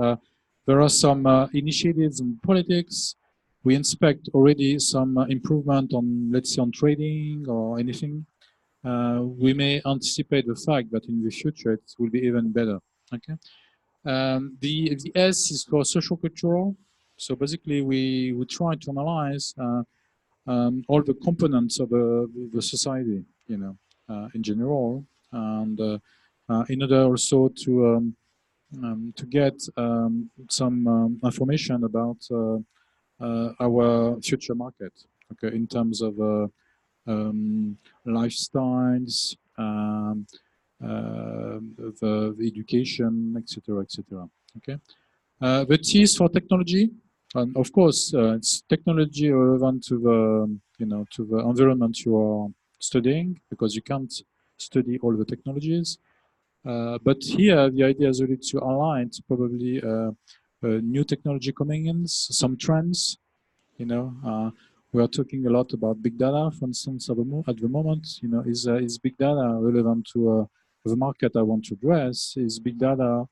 [SPEAKER 1] there are some initiatives in politics. We expect already some improvement on, let's say, on trading or anything. We may anticipate the fact that in the future it will be even better. Okay. The S is for social cultural. So basically, we try to analyze all the components of the society, you know, in general, and in order also to get some information about our future market, okay, in terms of lifestyles, the education, etc., etc. Okay. The T is for technology, and of course, it's technology relevant to the to the environment you are studying because you can't study all the technologies. But here, the idea is really to align to probably new technology coming in, some trends. You know, we are talking a lot about big data, for instance, at the moment. You know, is big data relevant to the market I want to address? Is big data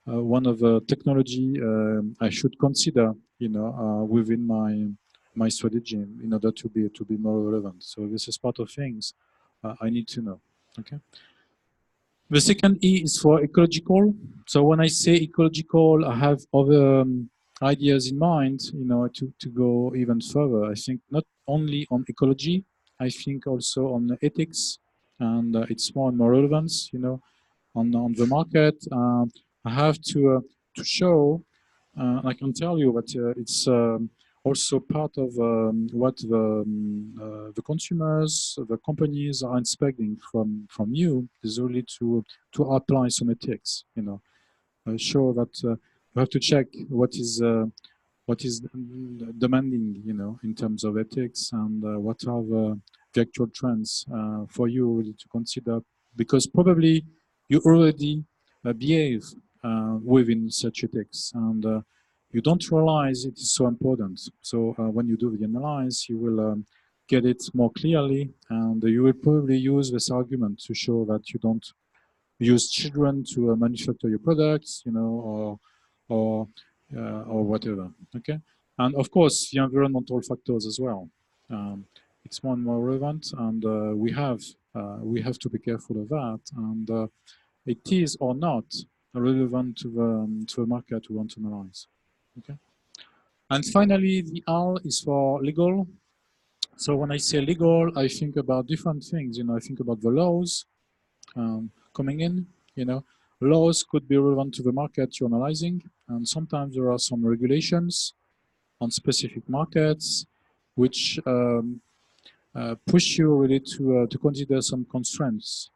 [SPEAKER 1] one of the technology I should consider, you know, within my strategy in order to be more relevant. So this is part of things I need to know. Okay. The second E is for ecological. So when I say ecological, I have other ideas in mind, you know, to go even further. I think not only on ecology, I think also on ethics, and it's more and more relevance, you know, on the market. I have to show. I can tell you that it's also part of what the consumers, the companies are expecting from you is really to apply some ethics. You know, show that you have to check what is demanding, you know, in terms of ethics, and what are the actual trends for you really to consider, because probably you already behave within such ethics, and you don't realize it is so important. So when you do the analyze, you will get it more clearly, and you will probably use this argument to show that you don't use children to manufacture your products, you know, or whatever. Okay, and of course the environmental factors as well. It's more and more relevant, and we have to be careful of that. And it is or not relevant to the market we want to analyze. Okay, and finally the R is for legal. So when I say legal, I think about different things. You know, I think about the laws coming in. You know, laws could be relevant to the market you're analyzing, and sometimes there are some regulations on specific markets which push you really to consider some constraints.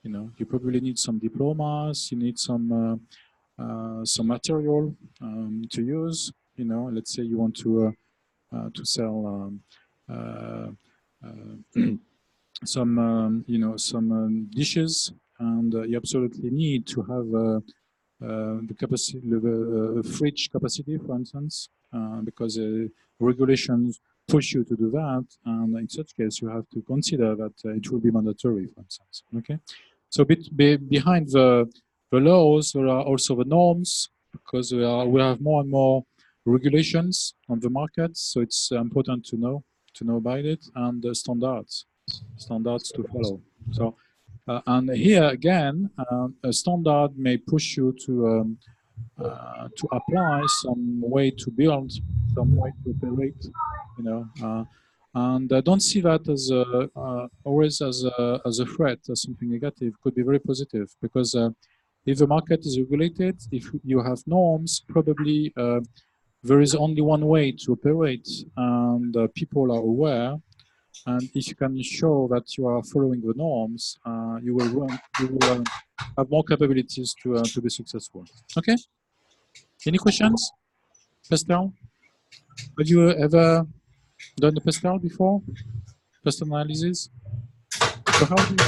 [SPEAKER 1] You know, you probably need some diplomas, you need some material to use. You know, let's say you want to sell some you know, some dishes, and you absolutely need to have the capacity, the fridge capacity, for instance, because regulations push you to do that, and in such case you have to consider that it will be mandatory, for instance. Okay, so behind the laws there are also the norms, because we have more and more regulations on the market, so it's important to know about it, and the standards to follow. So and here again, a standard may push you to apply some way to build, some way to operate, you know, and don't see that as always as a threat, as something negative. Could be very positive, because if the market is regulated, if you have norms, probably there is only one way to operate, and people are aware. And if you can show that you are following the norms, you will have more capabilities to be successful. Okay. Any questions? Pastel? Have you ever done the Pastel before? Pastel analysis? So how do you do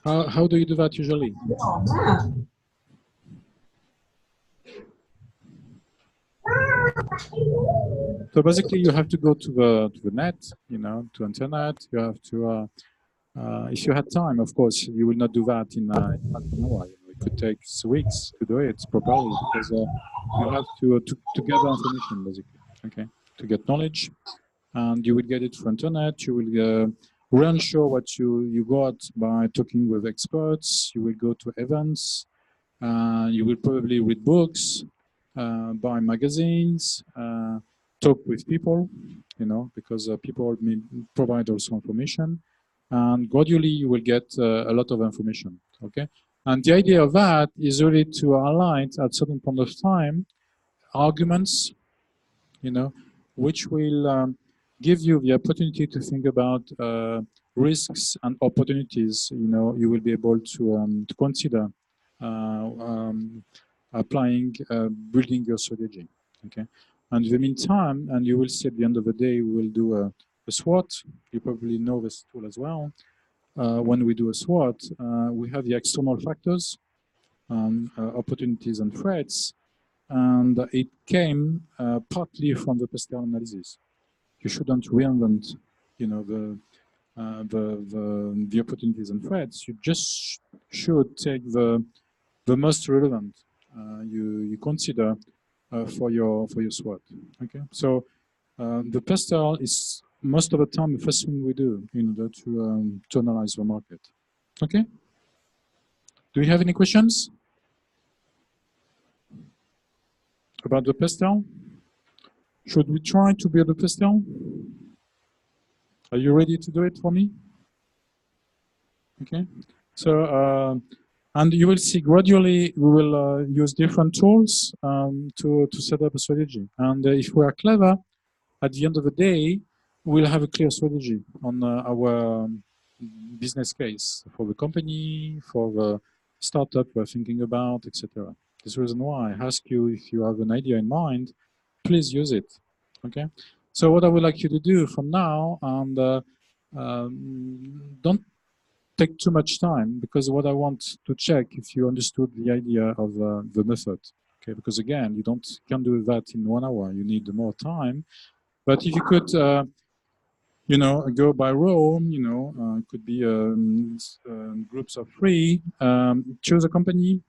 [SPEAKER 1] that? How do you do that usually? So basically, you have to go to the net, you know, to internet. You have to, if you had time, of course, you will not do that in half an hour. You know, it could take weeks to do it properly, because you have to gather information, basically. Okay, to get knowledge, and you will get it from internet. You will re-ensure what you got by talking with experts. You will go to events. You will probably read books, buy magazines, talk with people, you know, because people may provide also information, and gradually you will get a lot of information. Okay, and the idea of that is really to highlight at certain point of time arguments, you know, which will give you the opportunity to think about risks and opportunities. You know, you will be able to consider applying, building your strategy. Okay, and in the meantime, and you will see at the end of the day, we will do a SWOT. You probably know this tool as well. When we do a SWOT, we have the external factors, opportunities and threats, and it came partly from the Pascal analysis. You shouldn't reinvent, you know, the opportunities and threats. You just should take the most relevant you consider for your SWOT. Okay, so the Pastel is most of the time the first thing we do in order to analyze the market. Okay. Do you have any questions about the Pastel? Should we try to build a Pastel? Are you ready to do it for me? Okay. So And you will see gradually we will use different tools to set up a strategy. And if we are clever, at the end of the day, we'll have a clear strategy on our business case for the company, for the startup we're thinking about, etc. This is the reason why I ask you, if you have an idea in mind, please use it. Okay. So what I would like you to do from now, and don't take too much time, because what I want to check if you understood the idea of the method. Okay, because again, you can't do that in 1 hour. You need more time. But if you could, go by Rome, it could be groups of 3, choose a company,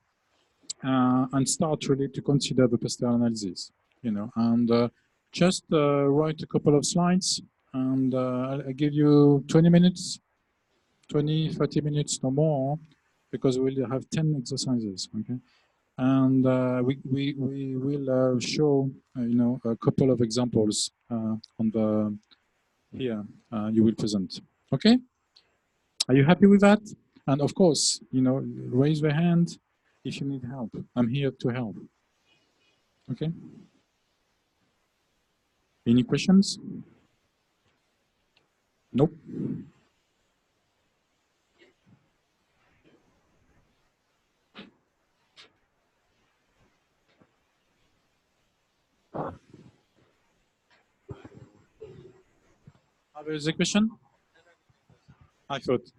[SPEAKER 1] and start really to consider the pestle analysis, and just write a couple of slides, and I'll give you 20 minutes, 20, 30 minutes, no more, because we'll have 10 exercises, okay? And we will show, a couple of examples on the here you will present. Okay? Are you happy with that? And of course, raise your hand if you need help. I'm here to help. Okay? Any questions? Nope. There is a question? I thought.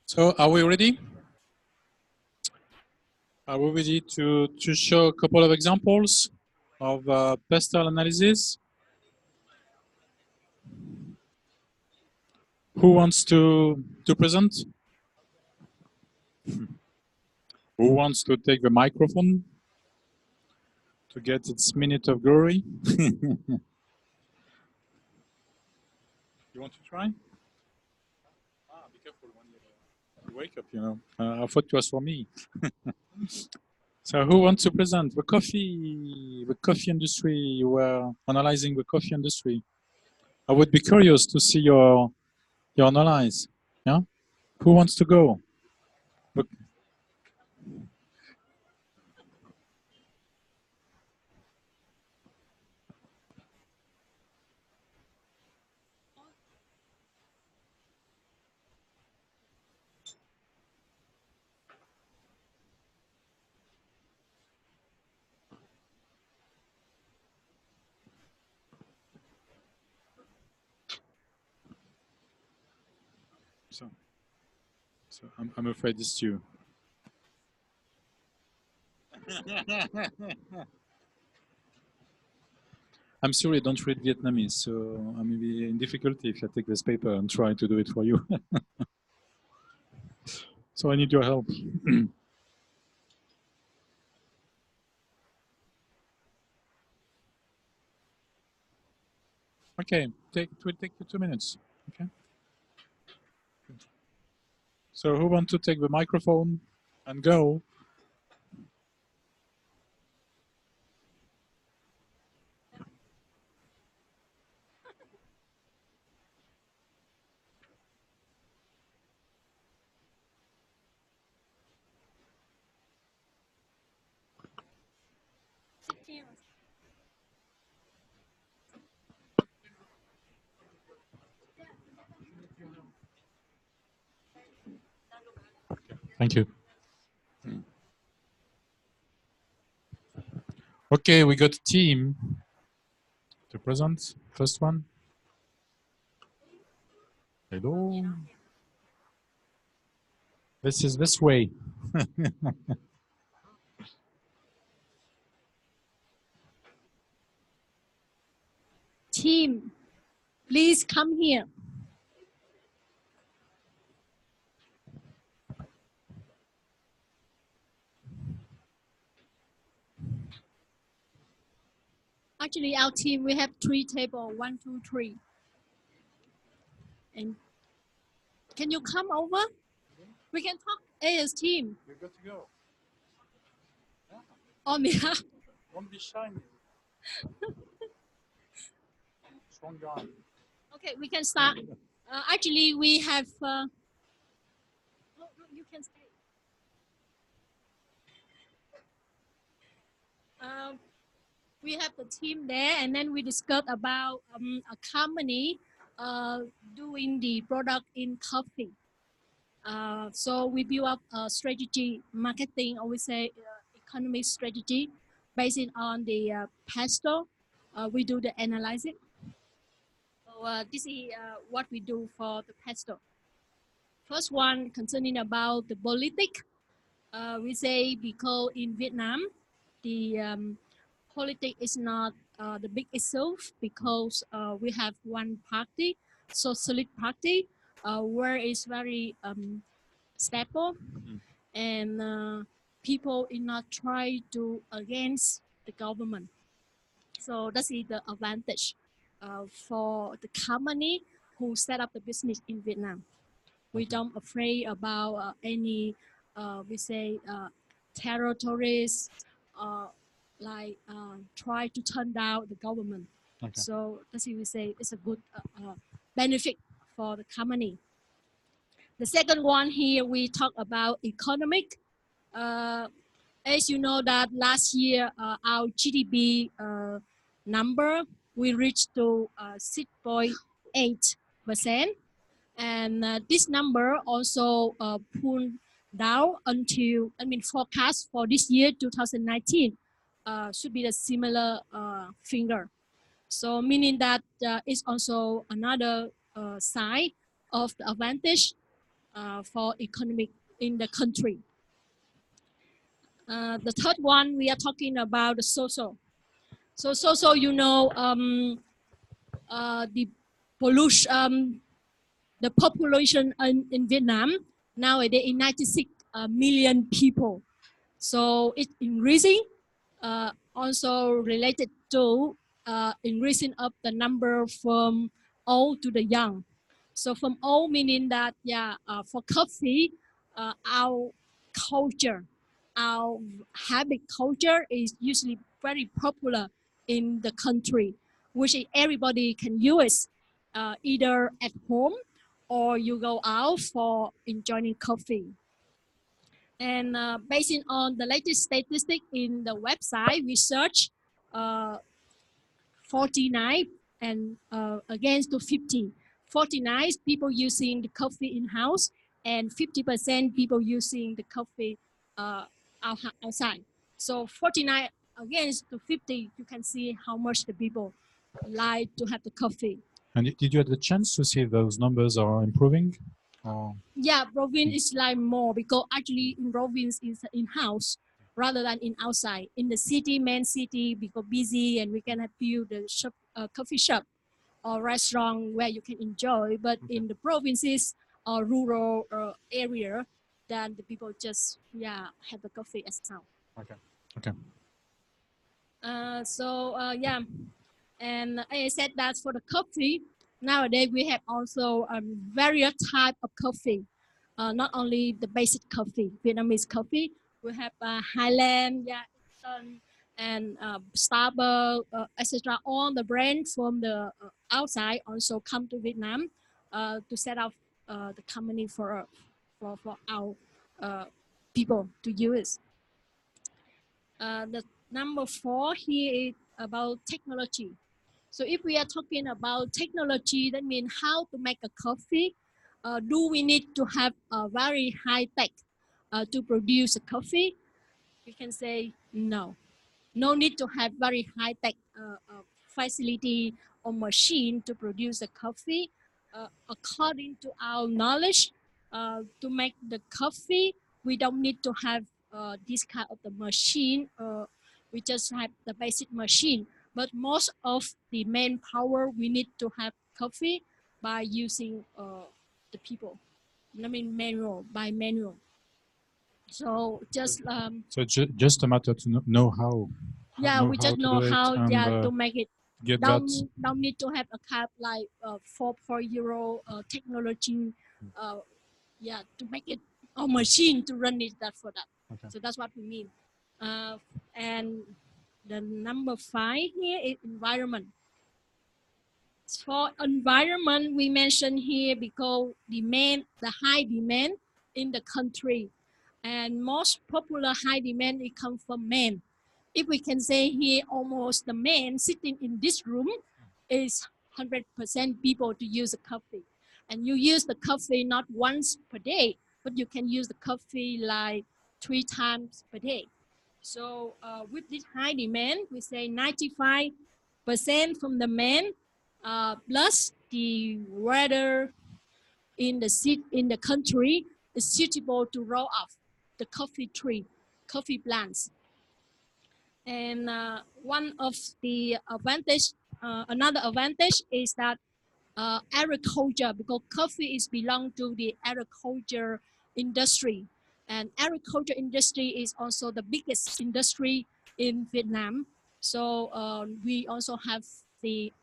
[SPEAKER 1] So are we ready? Are we ready to show a couple of examples of pastel analysis? Who wants to present? Who wants to take the microphone to get its minute of glory? You want to try? Be careful when you wake up, you know. I thought it was for me. So who wants to present? The coffee industry. You were analyzing the coffee industry. I would be curious to see your analyze. Yeah? Who wants to go? So I'm afraid it's you. I'm sorry, I don't read Vietnamese, so I may be in difficulty if I take this paper and try to do it for you. So I need your help. Okay, it will take you 2 minutes. Okay. So who want to take the microphone and go? Thank you. Okay, we got a team to present. First one. Hello. This is this way.
[SPEAKER 4] Team, please come here. Actually, our team, we have 3 tables, 1, 2, 3. And can you come over? We can talk as team.
[SPEAKER 1] We've got to go.
[SPEAKER 4] On behalf.
[SPEAKER 1] Don't be shy. Strong guy.
[SPEAKER 4] Okay, we can start. Actually, we have. No, you can stay. We have the team there, and then we discussed about a company doing the product in coffee. So we build up a strategy, marketing, or we say economic strategy based on the pesto. We do the analysis. So this is what we do for the pesto. First one concerning about the politics. We say because in Vietnam, the politics is not the big issue because we have one party, Socialist Party, where it's very stable, and people is not try to against the government. So that is the advantage for the company who set up the business in Vietnam. We don't afraid about any, we say, territories, like try to turn down the government.
[SPEAKER 1] Okay.
[SPEAKER 4] So that's why we say it's a good benefit for the company. The second one here, we talk about economic. As you know that last year, our GDP number, we reached to 6.8%. And this number also pulled down until, forecast for this year, 2019, should be the similar figure. So meaning that it's also another side of the advantage for economic in the country. The third one, we are talking about the social. So social, you know, the pollution, the population in Vietnam nowadays is 96 million people. So it's increasing, also related to increasing of the number from old to the young. So from old meaning that, for coffee, our culture, our habit culture is usually very popular in the country, which everybody can use either at home or you go out for enjoying coffee. And based on the latest statistic in the website, we search 49 and against to 50. 49 people using the coffee in-house and 50% people using the coffee outside. So 49 against to 50, you can see how much the people like to have the coffee.
[SPEAKER 1] And did you have the chance to see if those numbers are improving? Or
[SPEAKER 4] Yeah, province is like more because actually in province is in house rather than in outside. In the city, main city, because busy and we can have few the shop, coffee shop or restaurant where you can enjoy. But in the provinces or rural area, then the people just have the coffee as well.
[SPEAKER 1] okay. Okay.
[SPEAKER 4] Yeah, and I said that for the coffee, nowadays we have also various type of coffee. Not only the basic coffee, Vietnamese coffee. We have Highland, and Starbucks, etc. All the brands from the outside also come to Vietnam to set up the company for our people to use. The number 4 here is about technology. So if we are talking about technology, that means how to make a coffee. Do we need to have a very high tech to produce a coffee? We can say no. No need to have very high tech facility or machine to produce a coffee. According to our knowledge, to make the coffee, we don't need to have this kind of the machine. We just have the basic machine. But most of the manpower, we need to have coffee by using the people. I mean manual. So just
[SPEAKER 1] So just a matter to know how.
[SPEAKER 4] we just know how to make it.
[SPEAKER 1] Get
[SPEAKER 4] don't
[SPEAKER 1] that.
[SPEAKER 4] need to have a cap like 4.0 technology to make it a machine to run it that for that.
[SPEAKER 1] Okay.
[SPEAKER 4] So that's what we mean. And the number 5 here is environment. For environment, we mentioned here because the high demand in the country, and most popular high demand it comes from men. If we can say here, almost the men sitting in this room is 100% people to use a coffee, and you use the coffee not once per day, but you can use the coffee like 3 times per day. So with this high demand, we say 95% from the men plus the weather in the country is suitable to roll off the coffee plants. And one of the another advantage is that agriculture, because coffee is belong to the agriculture industry, and agriculture industry is also the biggest industry in Vietnam. So we also have the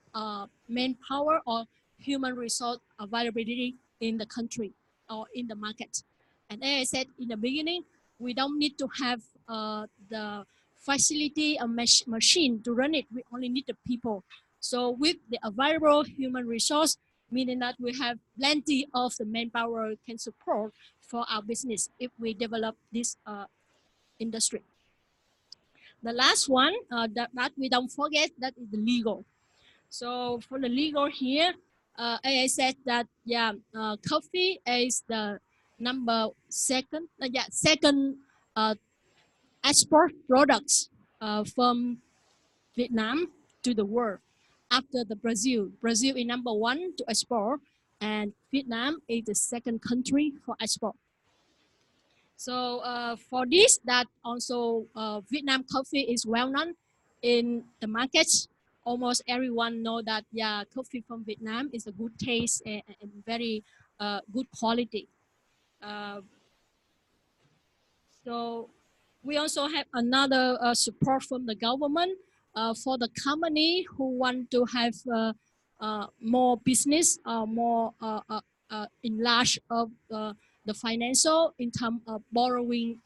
[SPEAKER 4] manpower or human resource availability in the country or in the market. And as I said in the beginning, we don't need to have the facility a machine to run it. We only need the people. So with the available human resource, meaning that we have plenty of the manpower can support for our business if we develop this industry. The last one that we don't forget, that is the legal. So for the legal here, I said that coffee is the second export products from Vietnam to the world after the Brazil. Brazil is number 1 to export, and Vietnam is the second country for export. So for this, that also Vietnam coffee is well known in the markets. Almost everyone know that coffee from Vietnam is a good taste and very good quality. So we also have another support from the government for the company who want to have more business, more enlarge of the financial in terms of borrowing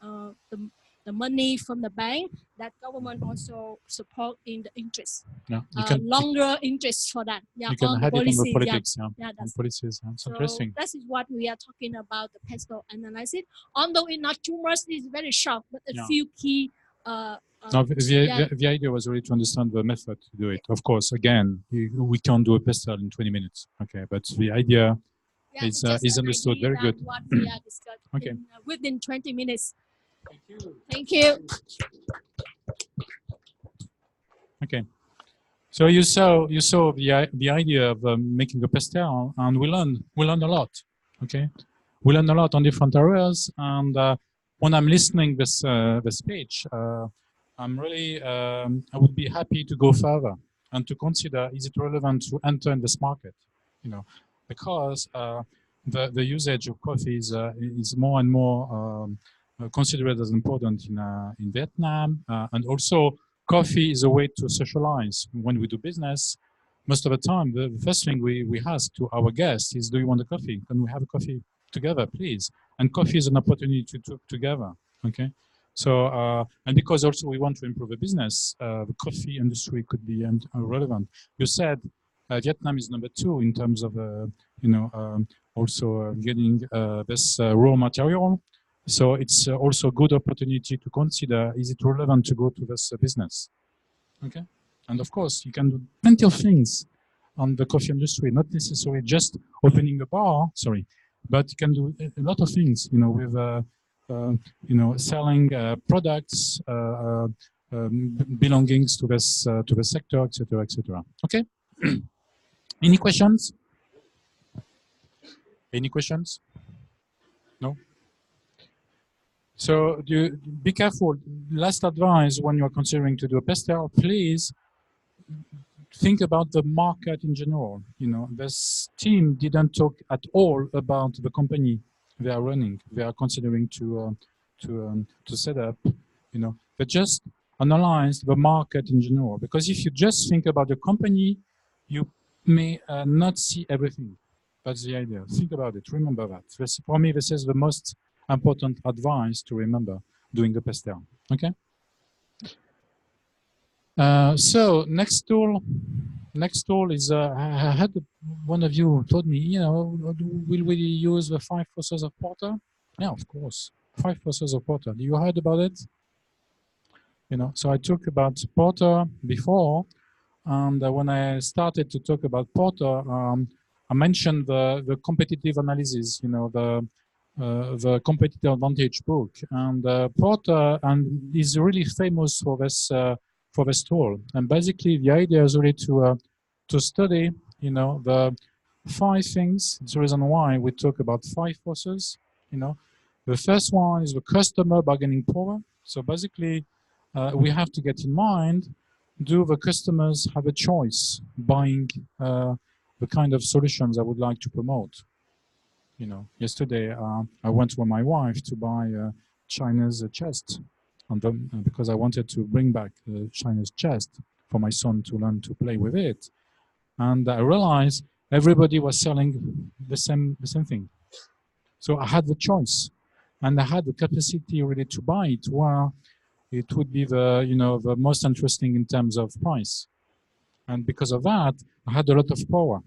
[SPEAKER 4] the money from the bank. That government also support in the interest.
[SPEAKER 1] Yeah,
[SPEAKER 4] longer interest for that. Yeah,
[SPEAKER 1] you can
[SPEAKER 4] on
[SPEAKER 1] add
[SPEAKER 4] the policy,
[SPEAKER 1] it on the politics.
[SPEAKER 4] that's
[SPEAKER 1] policies. It's
[SPEAKER 4] so
[SPEAKER 1] interesting.
[SPEAKER 4] that is what we are talking about, the pestle analysis. Although it's not too much, it's very short, but a few key.
[SPEAKER 1] No, the idea was really to understand the method to do it. Of course, again, we can't do a pestle in 20 minutes. Okay, but the idea is understood. Very good.
[SPEAKER 4] What we are discussing
[SPEAKER 1] okay.
[SPEAKER 4] Within 20 minutes. Thank you.
[SPEAKER 1] Okay. So you saw the idea of making a pastel, and we learned a lot. Okay, we learn a lot on different areas. And when I'm listening this the speech, I'm really I would be happy to go further and to consider, is it relevant to enter in this market? You know, because the usage of coffee is more and more considered as important in Vietnam, and also coffee is a way to socialize. When we do business, most of the time, the first thing we ask to our guests is, do you want a coffee? Can we have a coffee together, please? And coffee is an opportunity to talk together, okay? So, and because also we want to improve the business, the coffee industry could be relevant. You said Vietnam is number 2 in terms of, you know, also getting this raw material. So it's also a good opportunity to consider, is it relevant to go to this business? Okay. And of course, you can do plenty of things on the coffee industry, not necessarily just opening a bar, sorry, but you can do a lot of things, you know, with, you know, selling products, belongings to the sector, etc., etc. Okay. Any questions? Any questions? No? So be careful. Last advice, when you're considering to do a pastel, please think about the market in general. You know, this team didn't talk at all about the company they are running. They are considering to set up. You know, they just analyzed the market in general. Because if you just think about the company, you may not see everything. That's the idea. Think about it. Remember that. For me, this is the most important advice to remember doing the pastel. Okay. So next tool is I had one of you told me, you know, will we use the 5 forces of Porter? Yeah, of course, 5 forces of Porter. You heard about it? You know, so I talked about Porter before, and when I started to talk about Porter, I mentioned the competitive analysis. You know, the competitive advantage book, and Porter is really famous for this tool. And basically, the idea is really to study, you know, the 5 things. It's the reason why we talk about 5 forces. You know, the first one is the customer bargaining power. So basically, we have to get in mind: do the customers have a choice buying the kind of solutions I would like to promote? You know, yesterday I went with my wife to buy China's chest, because I wanted to bring back China's chest for my son to learn to play with it. And I realized everybody was selling the same thing. So I had the choice, and I had the capacity really to buy it where it would be the, you know, the most interesting in terms of price. And because of that, I had a lot of power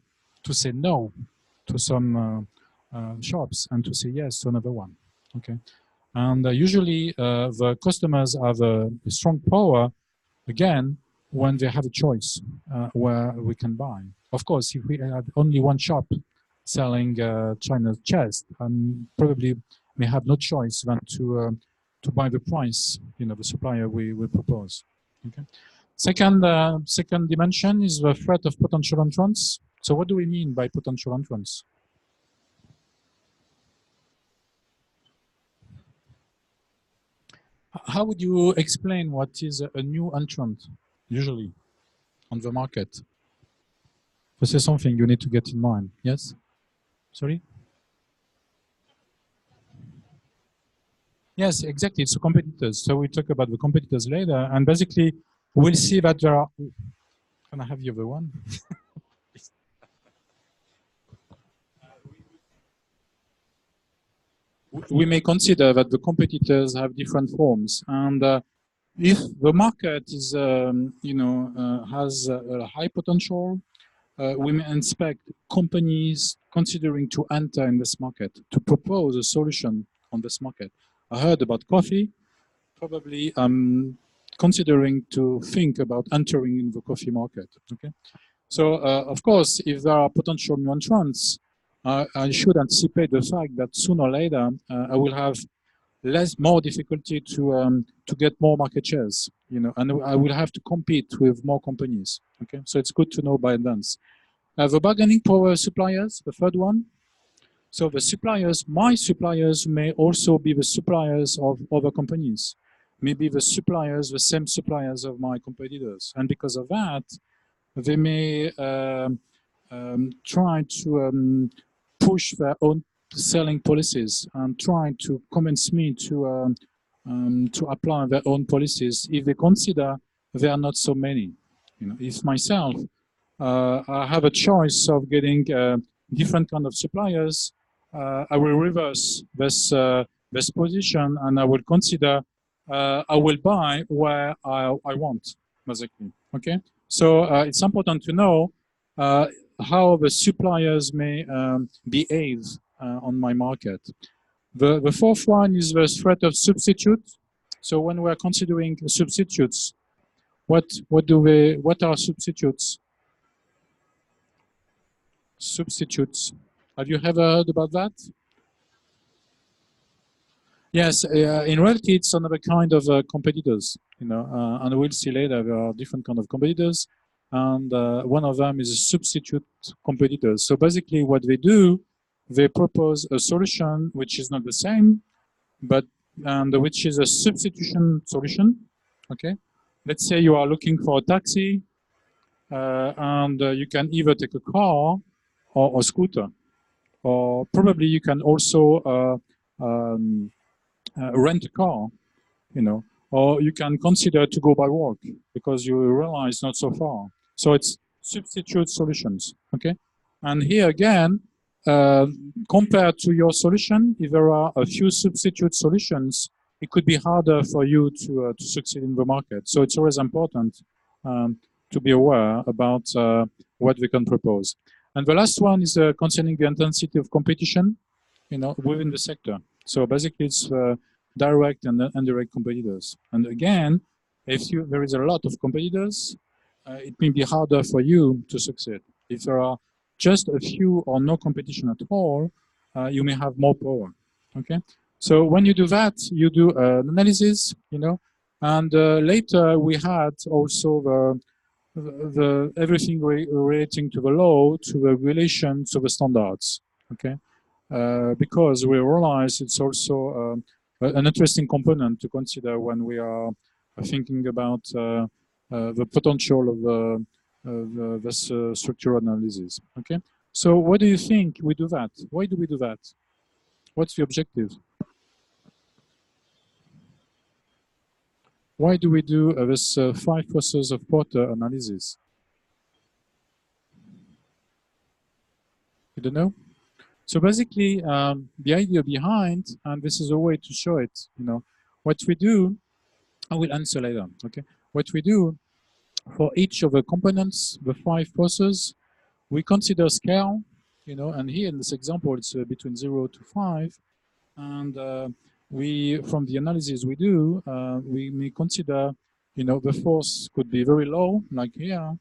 [SPEAKER 1] to say no to some shops and to say yes to another one. Okay. And usually the customers have a strong power, again, when they have a choice where we can buy. Of course, if we had only one shop selling China's chest, probably may have no choice than to buy the price, you know, the supplier we will propose. Okay. Second dimension is the threat of potential entrants. So what do we mean by potential entrants? How would you explain what is a new entrant usually on the market? This is something you need to get in mind. Yes? Sorry? Yes, exactly. It's the competitors. So we talk about the competitors later, and basically we'll see that there are. Can I have the other one? We may consider that the competitors have different forms, and if the market is, you know, has a high potential, we may inspect companies considering to enter in this market, to propose a solution on this market. I heard about coffee. Probably I'm considering to think about entering in the coffee market. Okay, so of course, if there are potential new entrants, I should anticipate the fact that sooner or later I will have more difficulty to get more market shares, you know, and I will have to compete with more companies. Okay, so it's good to know by advance. The bargaining power suppliers, the third one. So the suppliers, my suppliers, may also be the suppliers of other companies, maybe the suppliers, the same suppliers of my competitors. And because of that, they may try to push their own selling policies and try to convince me to apply their own policies if they consider there are not so many. You know, if myself I have a choice of getting different kind of suppliers, I will reverse this position and I will consider I will buy where I want, basically. Okay, so it's important to know how the suppliers may behave on my market. The fourth one is the threat of substitute. So when we are considering substitutes, what are substitutes? Substitutes. Have you ever heard about that? Yes, in reality, it's another kind of competitors, you know, and we'll see later there are different kind of competitors, and one of them is a substitute competitors. So basically what they do, they propose a solution which is not the same, but which is a substitution solution, okay? Let's say you are looking for a taxi, and you can either take a car or a scooter, or probably you can also rent a car, you know, or you can consider to go by walk because you realize not so far. So it's substitute solutions, okay? And here again, compared to your solution, if there are a few substitute solutions, it could be harder for you to succeed in the market. So it's always important to be aware about what we can propose. And the last one is concerning the intensity of competition, you know, within the sector. So basically, it's direct and indirect competitors. And again, if there is a lot of competitors, it may be harder for you to succeed. If there are just a few or no competition at all, you may have more power. Okay. So when you do that, you do an analysis, you know, and later we had also the everything relating to the law, to the regulation, to the standards. Okay. Because we realize it's also an interesting component to consider when we are thinking about the potential of this structural analysis. Okay, so what do you think we do that? Why do we do that? What's the objective? Why do we do this 5 forces of Porter analysis? You don't know? So basically, the idea behind, and this is a way to show it, you know, what we do, I will answer later, okay? What we do for each of the components, the 5 forces, we consider scale, you know, and here in this example, it's between 0 to 5. And from the analysis we do, we may consider, you know, the force could be very low, like here,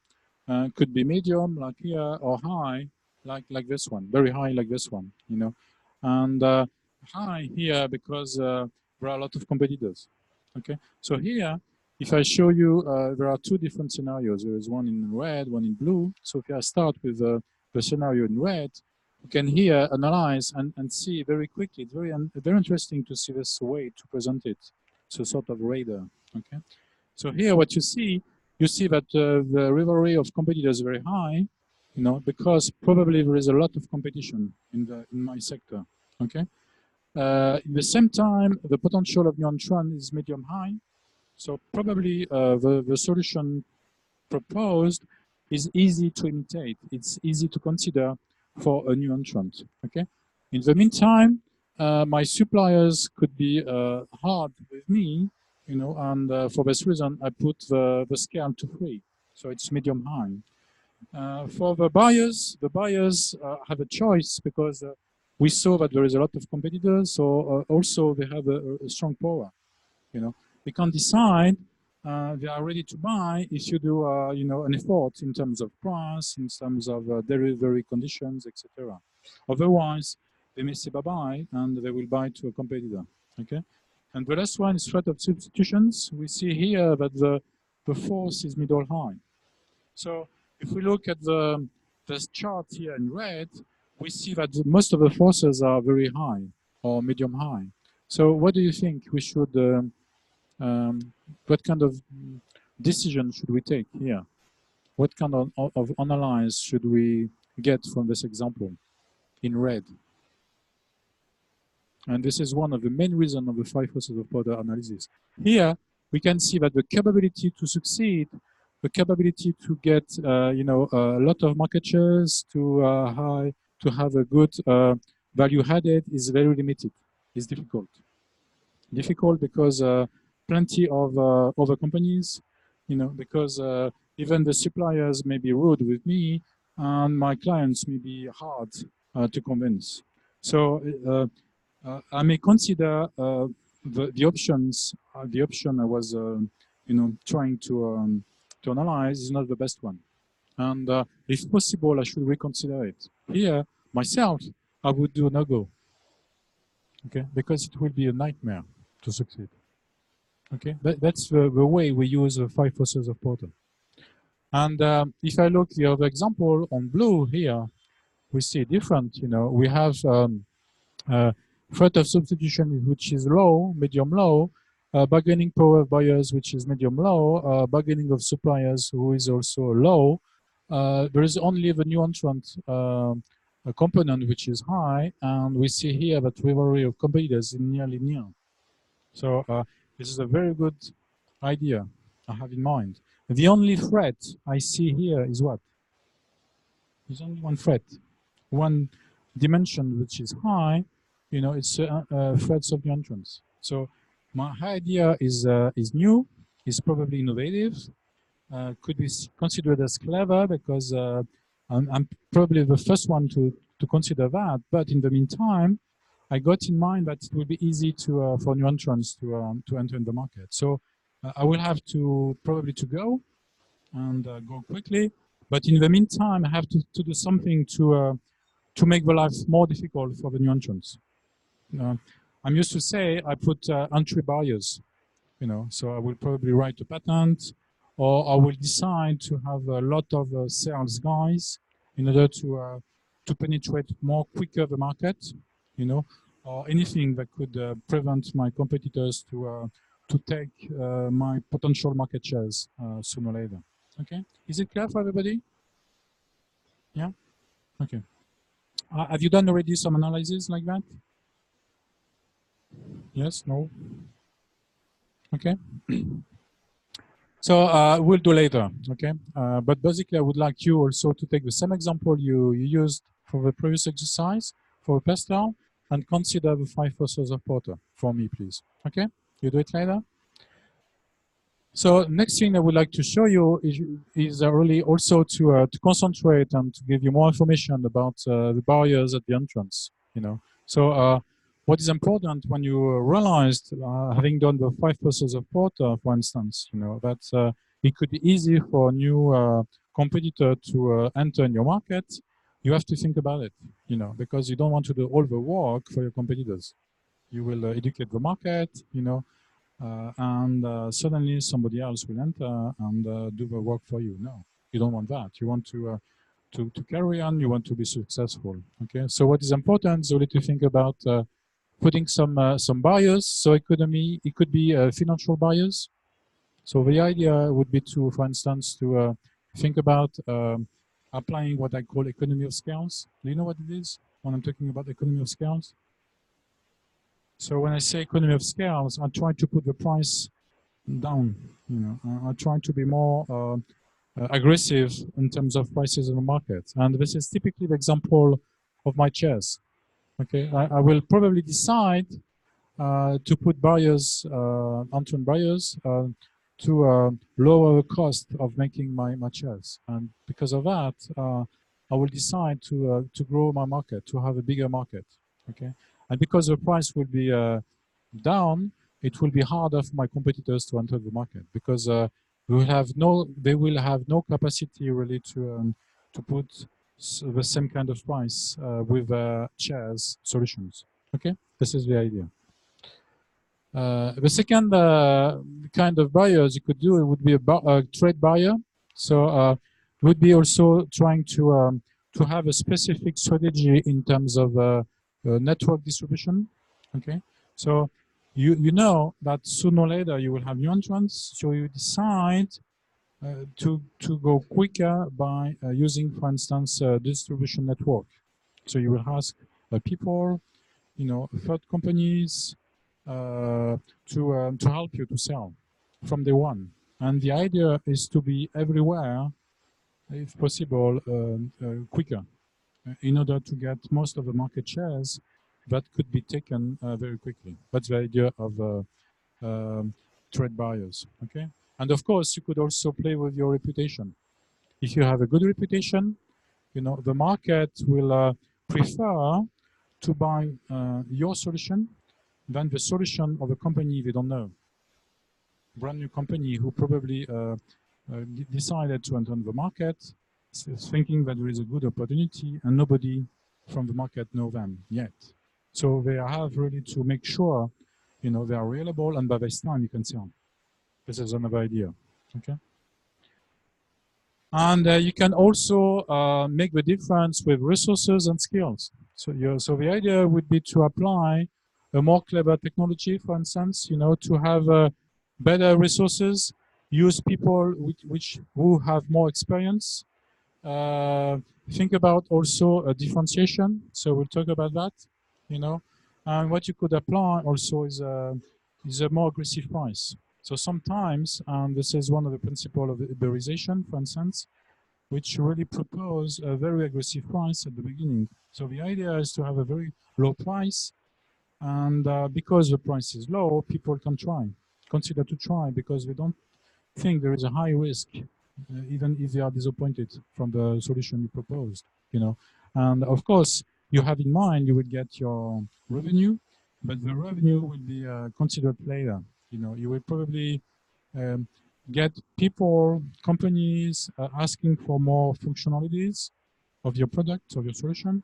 [SPEAKER 1] could be medium, like here, or high, like this one, very high like this one, you know, and high here because there are a lot of competitors. Okay, so here, if I show you, there are 2 different scenarios. There is one in red, one in blue. So if I start with the scenario in red, you can here analyze and see very quickly. It's very interesting to see this way to present it. So sort of radar. Okay, so here what you see that the rivalry of competitors is very high, you know, because probably there is a lot of competition in my sector. Okay. In the same time, the potential of neutron is medium high. So probably the solution proposed is easy to imitate. It's easy to consider for a new entrant. Okay. In the meantime, my suppliers could be hard with me, you know, and for this reason, I put the scale to 3. So it's medium high. For the buyers have a choice because we saw that there is a lot of competitors, so also they have a strong power. You know, they can decide they are ready to buy if you do, you know, an effort in terms of price, in terms of delivery conditions, etc. Otherwise, they may say bye-bye and they will buy to a competitor. Okay, and the last one is threat of substitutions. We see here that the force is middle high. So if we look at this chart here in red, we see that most of the forces are very high or medium high. So what do you think we should, what kind of decision should we take here? What kind of analysis should we get from this example in red? And this is one of the main reasons of the 5 forces of power analysis. Here, we can see that the capability to succeed, the capability to get, you know, a lot of market shares, to have a good value added is very limited. It's difficult. Difficult because plenty of other companies, you know, because even the suppliers may be rude with me, and my clients may be hard to convince. So I may consider the options. The option I was, you know, trying to analyze is not the best one, and if possible, I should reconsider it. Here, myself, I would do no go. Okay, because it will be a nightmare to succeed. Okay, that's the way we use the 5 forces of Porter. And if I look the other example on blue here, we see different. You know, we have threat of substitution, which is low, medium low, bargaining power of buyers, which is medium low, bargaining of suppliers, who is also low. There is only the new entrant component, which is high, and we see here that rivalry of competitors is nearly nil. So this is a very good idea I have in mind. The only threat I see here is what? There's only one threat, one dimension which is high. You know, it's threats of new entrants. So my idea is new, is probably innovative, could be considered as clever because I'm probably the first one to consider that. But in the meantime, I got in mind that it will be easy to for new entrants to enter in the market. So I will have to probably to go and go quickly. But in the meantime, I have to do something to make the life more difficult for the new entrants. I'm used to say I put entry barriers, you know, so I will probably write a patent, or I will decide to have a lot of sales guys in order to penetrate more quicker the market, you know, or anything that could prevent my competitors to take my potential market shares sooner or later. Okay, is it clear for everybody? Yeah. Okay. Have you done already some analysis like that? Yes, no? Okay. So we'll do later, okay? But basically, I would like you also to take the same example you used for the previous exercise, for Pascal, and consider the 5 forces of Porter for me, please. Okay? You do it later? So next thing I would like to show you is really also to concentrate and to give you more information about the barriers at the entrance, you know. So what is important when you realized, having done the 5 forces of Porter, for instance, you know, that it could be easy for a new competitor to enter in your market, you have to think about it, you know, because you don't want to do all the work for your competitors. You will educate the market, you know, and suddenly somebody else will enter and do the work for you. No, you don't want that. You want to carry on. You want to be successful. Okay. So what is important is really to think about putting some barriers. So it could be financial barriers. So the idea would be to, for instance, to think about applying what I call economy of scales. Do you know what it is when I'm talking about economy of scales? So when I say economy of scales, I try to put the price down. You know, I try to be more aggressive in terms of prices in the market. And this is typically the example of my chairs. Okay, I will probably decide to put barriers, entrant barriers, to lower the cost of making my chairs. And because of that, I will decide to grow my market, to have a bigger market. Okay. And because the price will be down, it will be harder for my competitors to enter the market because they will have no capacity really to put the same kind of price with chairs solutions. Okay, this is the idea. The second kind of buyers you could do would be a trade buyer. So would be also trying to to have a specific strategy in terms of network distribution. Okay, so you know that sooner or later you will have new entrants, so you decide to go quicker by using, for instance, distribution network. So you will ask people, third companies, to help you to sell from day one. And the idea is to be everywhere, if possible, quicker, in order to get most of the market shares that could be taken very quickly. That's the idea of trade barriers. Okay, and of course you could also play with your reputation. If you have a good reputation, the market will prefer to buy your solution than the solution of a company they don't know. Brand new company who probably decided to enter the market, thinking that there is a good opportunity, and nobody from the market know them yet. So they have really to make sure, they are reliable, and by this time you can sell. This is another idea. Okay. And you can also make the difference with resources and skills. So the idea would be to apply a more clever technology, for instance, to have better resources, use people who have more experience. Think about also a differentiation. So we'll talk about that, And what you could apply also is a more aggressive price. So sometimes, and this is one of the principles of Uberization, for instance, which really propose a very aggressive price at the beginning. So the idea is to have a very low price, and because the price is low, people can consider to try, because they don't think there is a high risk, even if they are disappointed from the solution you proposed, And of course, you have in mind you will get your revenue, but the revenue will be considered later. You will probably get people, companies asking for more functionalities of your product, of your solution.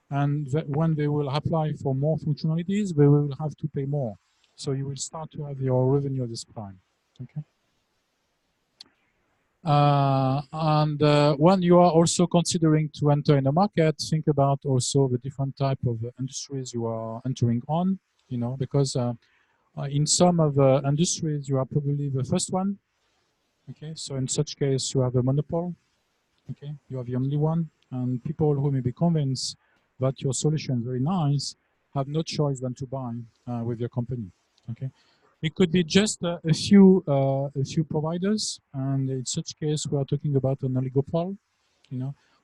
[SPEAKER 1] And when they will apply for more functionalities, they will have to pay more. So you will start to have your revenue at this time. Okay. When you are also considering to enter in the market, think about also the different type of industries you are entering on, because in some of the industries, you are probably the first one. Okay, so in such case, you have a monopoly. Okay, you are the only one, and people who may be convinced that your solution is very nice have no choice than to buy with your company. Okay, it could be just a few providers, and in such case, we are talking about an oligopoly.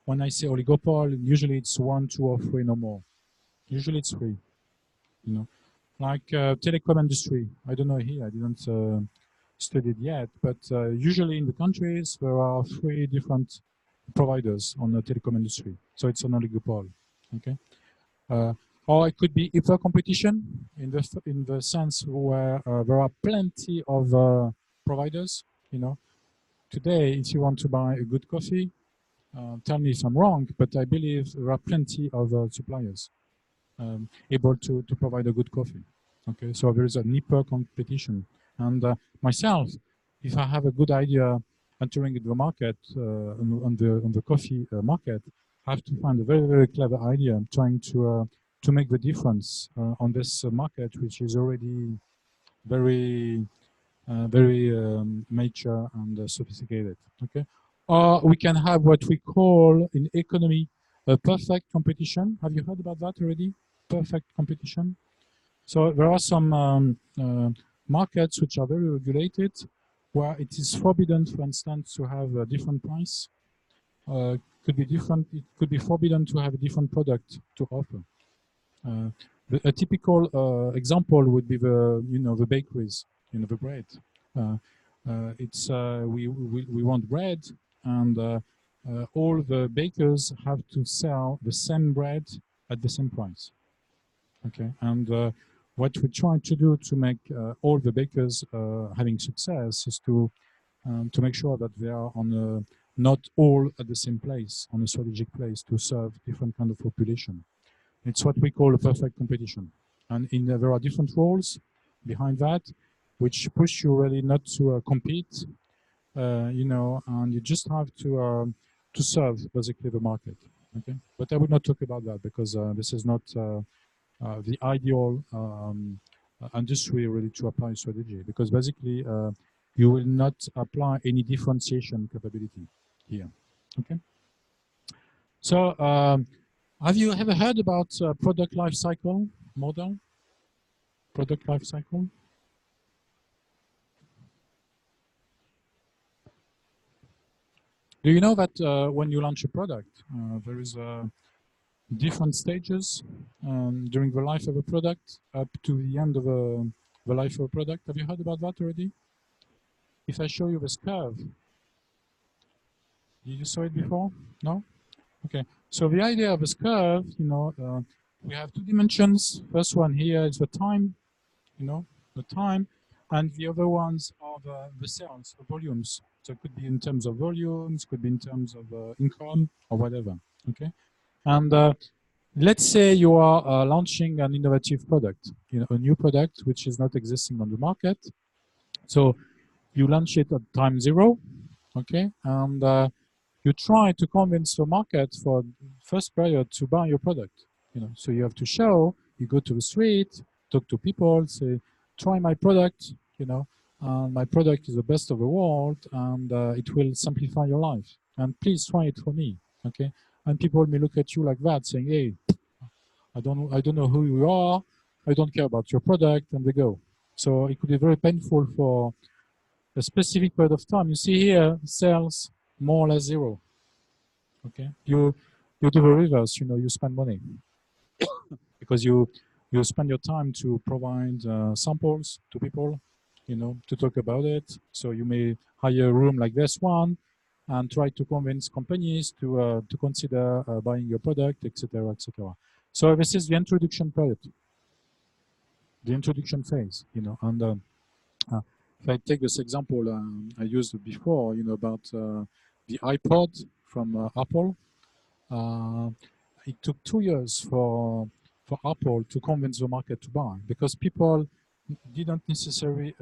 [SPEAKER 1] When I say oligopoly, usually it's 1, 2, or 3, no more. Usually it's 3. Like telecom industry. I don't know here. I didn't study it yet, but usually in the countries there are 3 different providers on the telecom industry. So it's an oligopoly. Okay. Or it could be hyper competition in the sense where there are plenty of providers. Today, if you want to buy a good coffee, tell me if I'm wrong, but I believe there are plenty of suppliers able to provide a good coffee. Okay, so there is an hyper competition. And myself, if I have a good idea entering the market on the coffee market, I have to find a very, very clever idea trying to make the difference on this market, which is already very mature and sophisticated. Okay, or we can have what we call in economy a perfect competition. Have you heard about that already? Perfect competition. So there are some markets which are very regulated, where it is forbidden, for instance, to have a different price. Could be different. It could be forbidden to have a different product to offer. A typical example would be the bakeries, the bread. It's we want bread, and all the bakers have to sell the same bread at the same price. Okay, and what we try to do to make all the bakers having success is to make sure that they are on not all at the same place, on a strategic place to serve different kind of population. It's what we call a perfect competition, and there are different roles behind that, which push you really not to compete, and you just have to serve basically the market. Okay, but I will not talk about that because this is not the ideal industry really to apply strategy, because basically you will not apply any differentiation capability here. Okay. So have you ever heard about product life cycle model? Product life cycle? Do you know that when you launch a product, there is different stages during the life of a product up to the end of the life of a product? Have you heard about that already? If I show you this curve, you saw it before? No? Okay. So the idea of this curve, you know, we have two dimensions. First one here is the time, you know, the time, and the other ones are the sales, the volumes. So it could be in terms of volumes, could be in terms of income or whatever. Okay. And let's say you are launching an innovative product, you know, a new product which is not existing on the market. So you launch it at time 0, okay, and you try to convince the market for first period to buy your product. You know, so you have to show. You go to the street, talk to people, say, "Try my product." You know, my product is the best of the world, and it will simplify your life. And please try it for me, okay? And people may look at you like that, saying, "Hey, I don't know who you are. I don't care about your product," and they go. So it could be very painful for a specific period of time. You see here, sales more or less 0. Okay, you do the reverse. You know, you spend money because you spend your time to provide samples to people, you know, to talk about it. So you may hire a room like this one and try to convince companies to consider buying your product, etc., etc. So this is the introduction period, the introduction phase, you know. And if I take this example I used before, you know, about the iPod from Apple. It took 2 years for Apple to convince the market to buy, because people didn't necessarily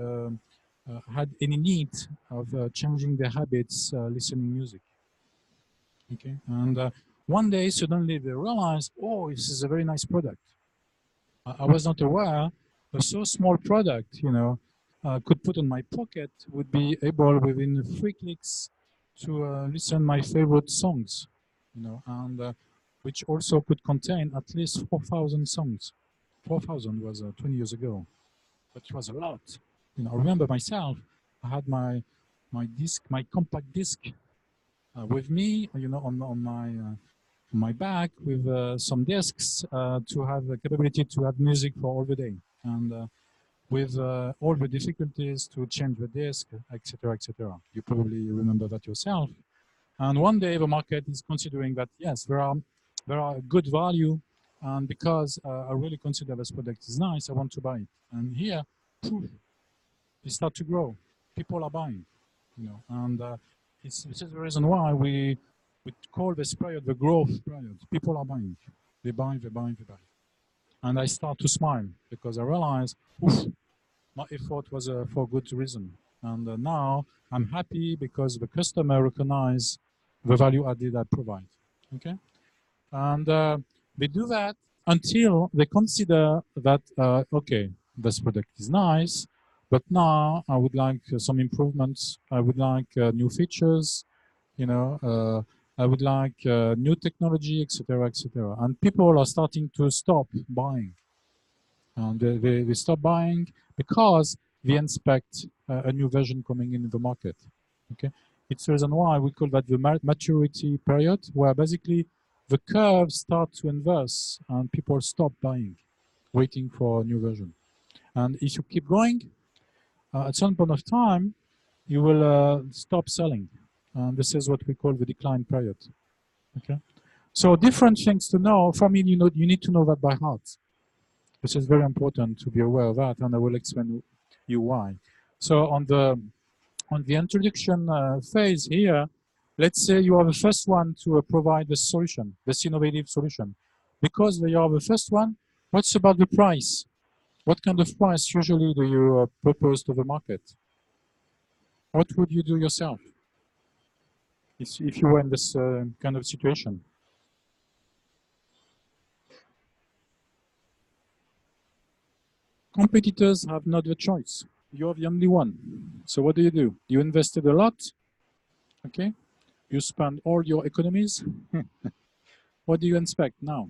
[SPEAKER 1] had any need of changing their habits listening music. Okay, and one day suddenly they realized, oh, this is a very nice product. I was not aware a so small product, you know, could put in my pocket, would be able within 3 clicks to listen my favorite songs, you know, and which also could contain at least 4,000 songs. 4,000 was 20 years ago, but it was a lot. You know, I remember myself, I had my disc, my compact disc with me, you know, on my back with some discs to have the capability to have music for all the day, and with all the difficulties to change the disc, etc., etc. You probably remember that yourself. And one day the market is considering that, yes, there are good value, and because I really consider this product is nice, I want to buy it. And here, poof, it starts to grow. People are buying, you know, and this is the reason why we call this period the growth period. People are buying. They buy, they buy, they buy. And I start to smile because I realize, oof, my effort was for good reason. And now I'm happy because the customer recognize the value added I provide. Okay, and they do that until they consider that okay, this product is nice, but now I would like some improvements. I would like new features, you know. I would like new technology, etc., etc. And people are starting to stop buying, and they stop buying because they expect a new version coming in the market. Okay, it's the reason why we call that the maturity period, where basically the curves start to inverse and people stop buying, waiting for a new version. And if you keep going, at some point of time, you will stop selling. And this is what we call the decline period. Okay, so different things to know. For me, you need to know that by heart. This is very important to be aware of that, and I will explain you why. So on the introduction phase here, let's say you are the first one to provide the solution, this innovative solution. Because you are the first one, what's about the price? What kind of price usually do you propose to the market? What would you do yourself if you were in this kind of situation? Competitors have not the choice. You're the only one. So what do? You invested a lot, okay? You spend all your economies. What do you expect now?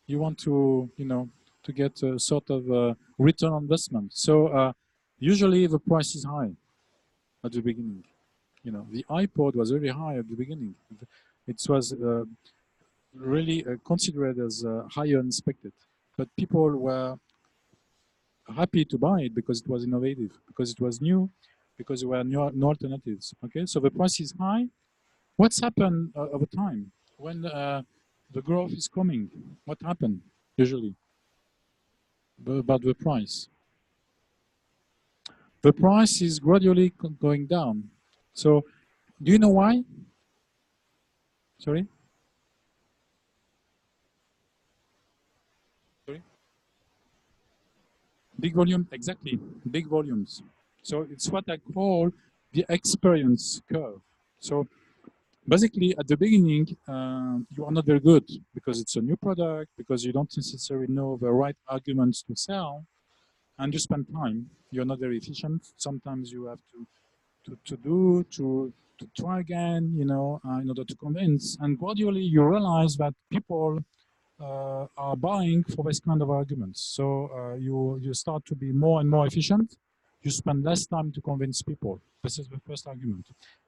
[SPEAKER 1] You want to, to get a sort of return on investment. So usually the price is high at the beginning. The iPod was very high at the beginning. It was really considered as higher than expected. But people were happy to buy it because it was innovative, because it was new, because there were no alternatives. Okay, so the price is high. What's happened over time when the growth is coming? What happened usually about the price? The price is gradually going down. So, do you know why? Sorry? Sorry? Big volume, exactly. Big volumes. So it's what I call the experience curve. So basically, at the beginning, you are not very good because it's a new product, because you don't necessarily know the right arguments to sell, and you spend time. You're not very efficient. Sometimes you have to try again, in order to convince. And gradually, you realize that people are buying for this kind of arguments. So you start to be more and more efficient. You spend less time to convince people. This is the first argument.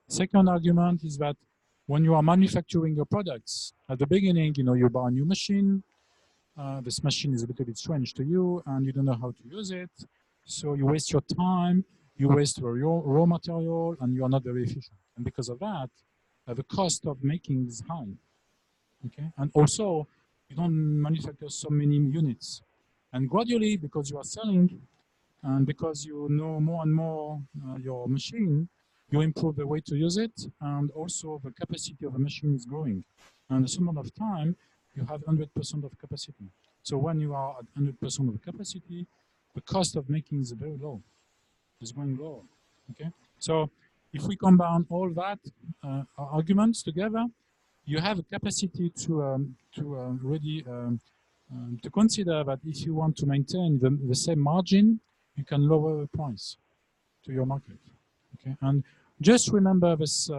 [SPEAKER 1] Second argument is that when you are manufacturing your products, at the beginning, you buy a new machine. This machine is a little bit strange to you, and you don't know how to use it. So you waste your time, you waste your raw material, and you are not very efficient. And because of that, the cost of making is high. Okay, and also you don't manufacture so many units. And gradually, because you are selling, and because you know more and more your machine, you improve the way to use it, and also the capacity of the machine is growing. And at some amount of time, you have 100% of capacity. So when you are at 100% of capacity, the cost of making is very low. It's going low. Okay. So if we combine all that arguments together, you have a capacity to really to consider that if you want to maintain the same margin, you can lower the price to your market. Okay, and just remember this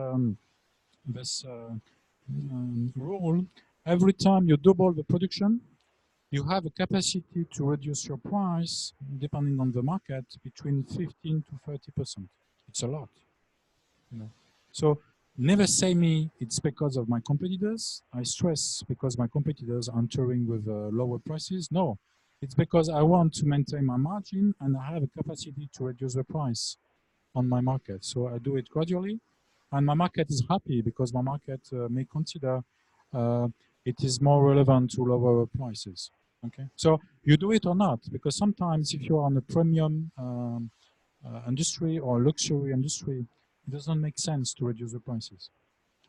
[SPEAKER 1] rule: every time you double the production, you have a capacity to reduce your price, depending on the market, between 15 to 30%. It's a lot, So never say me it's because of my competitors. I stress because my competitors are entering with lower prices. No, it's because I want to maintain my margin and I have a capacity to reduce the price on my market. So I do it gradually, and my market is happy because my market may consider it is more relevant to lower prices. Okay, so you do it or not, because sometimes if you are on a premium industry or luxury industry, it doesn't make sense to reduce the prices.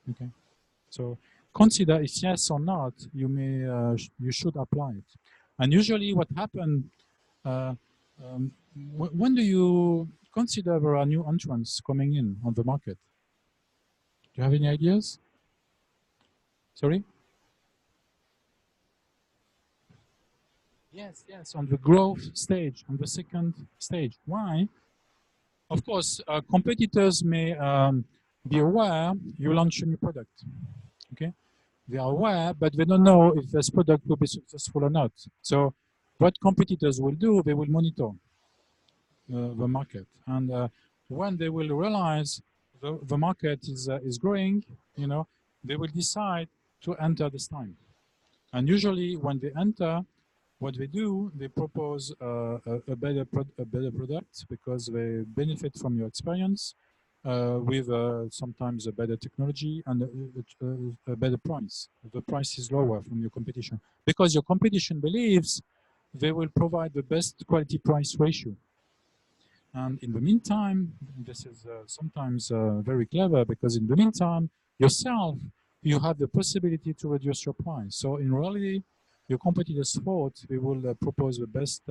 [SPEAKER 1] Okay, so consider if yes or not you may you should apply it. And usually, what happens when do you consider there are new entrants coming in on the market? Do you have any ideas? Sorry. Yes, on the growth stage, on the second stage. Why? Of course, competitors may be aware you launch a new product. Okay, they are aware, but they don't know if this product will be successful or not. So, what competitors will do, they will monitor the market, and when they will realize the market is growing, they will decide to enter this time. And usually, when they enter, what they do, they propose a better product because they benefit from your experience with sometimes a better technology and a better price. The price is lower from your competition because your competition believes they will provide the best quality price ratio. And in the meantime, this is sometimes very clever because in the meantime, yourself, you have the possibility to reduce your price. So in reality, your competitors thought they will propose the best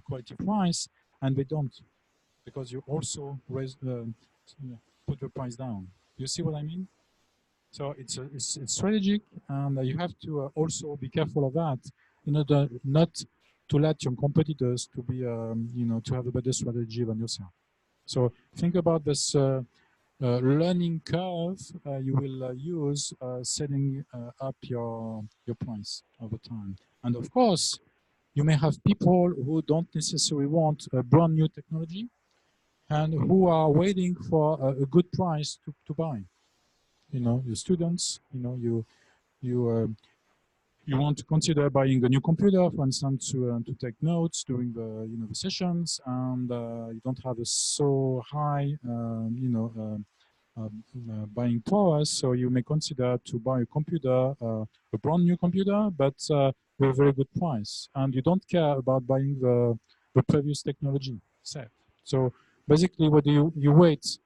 [SPEAKER 1] quality price, and they don't, because you also put the price down. You see what I mean? So it's strategic, and you have to also be careful of that in order not to let your competitors to be, to have a better strategy than yourself. So think about this learning curve you will use setting up your price over time. And of course, you may have people who don't necessarily want a brand new technology and who are waiting for a good price to buy. Your students, you want to consider buying a new computer, for instance, to take notes during the sessions, and you don't have a so high, buying powers, so you may consider to buy a computer, a brand new computer, but with a very good price, and you don't care about buying the previous technology set. So basically, what do you wait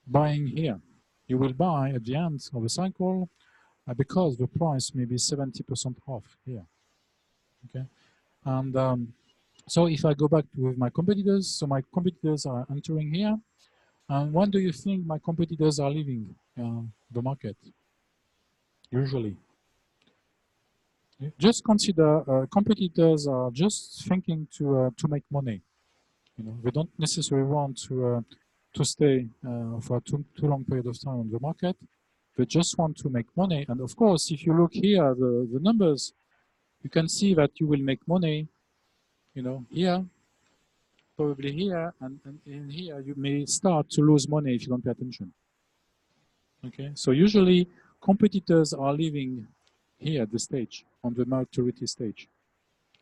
[SPEAKER 1] buying here? You will buy at the end of the cycle because the price may be 70% off here. Okay, and so if I go back with my competitors, so my competitors are entering here. And when do you think my competitors are leaving the market? Usually. Just consider competitors are just thinking to make money. They don't necessarily want to stay for too long period of time on the market. They just want to make money. And of course, if you look here, the numbers, you can see that you will make money, here, probably here, and in here you may start to lose money if you don't pay attention. Okay, so usually competitors are leaving here at the stage, on the maturity stage.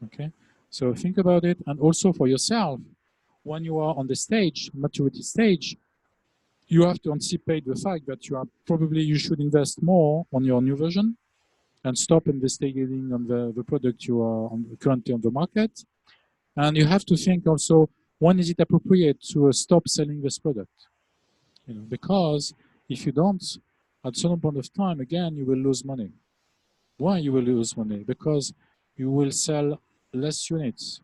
[SPEAKER 1] Okay, so think about it, and also for yourself, when you are on the stage, maturity stage, you have to anticipate the fact that you should invest more on your new version and stop investigating on the product you are currently on the market. And you have to think also, when is it appropriate to stop selling this product? Because if you don't, at some point of time, again, you will lose money. Why you will lose money? Because you will sell less units,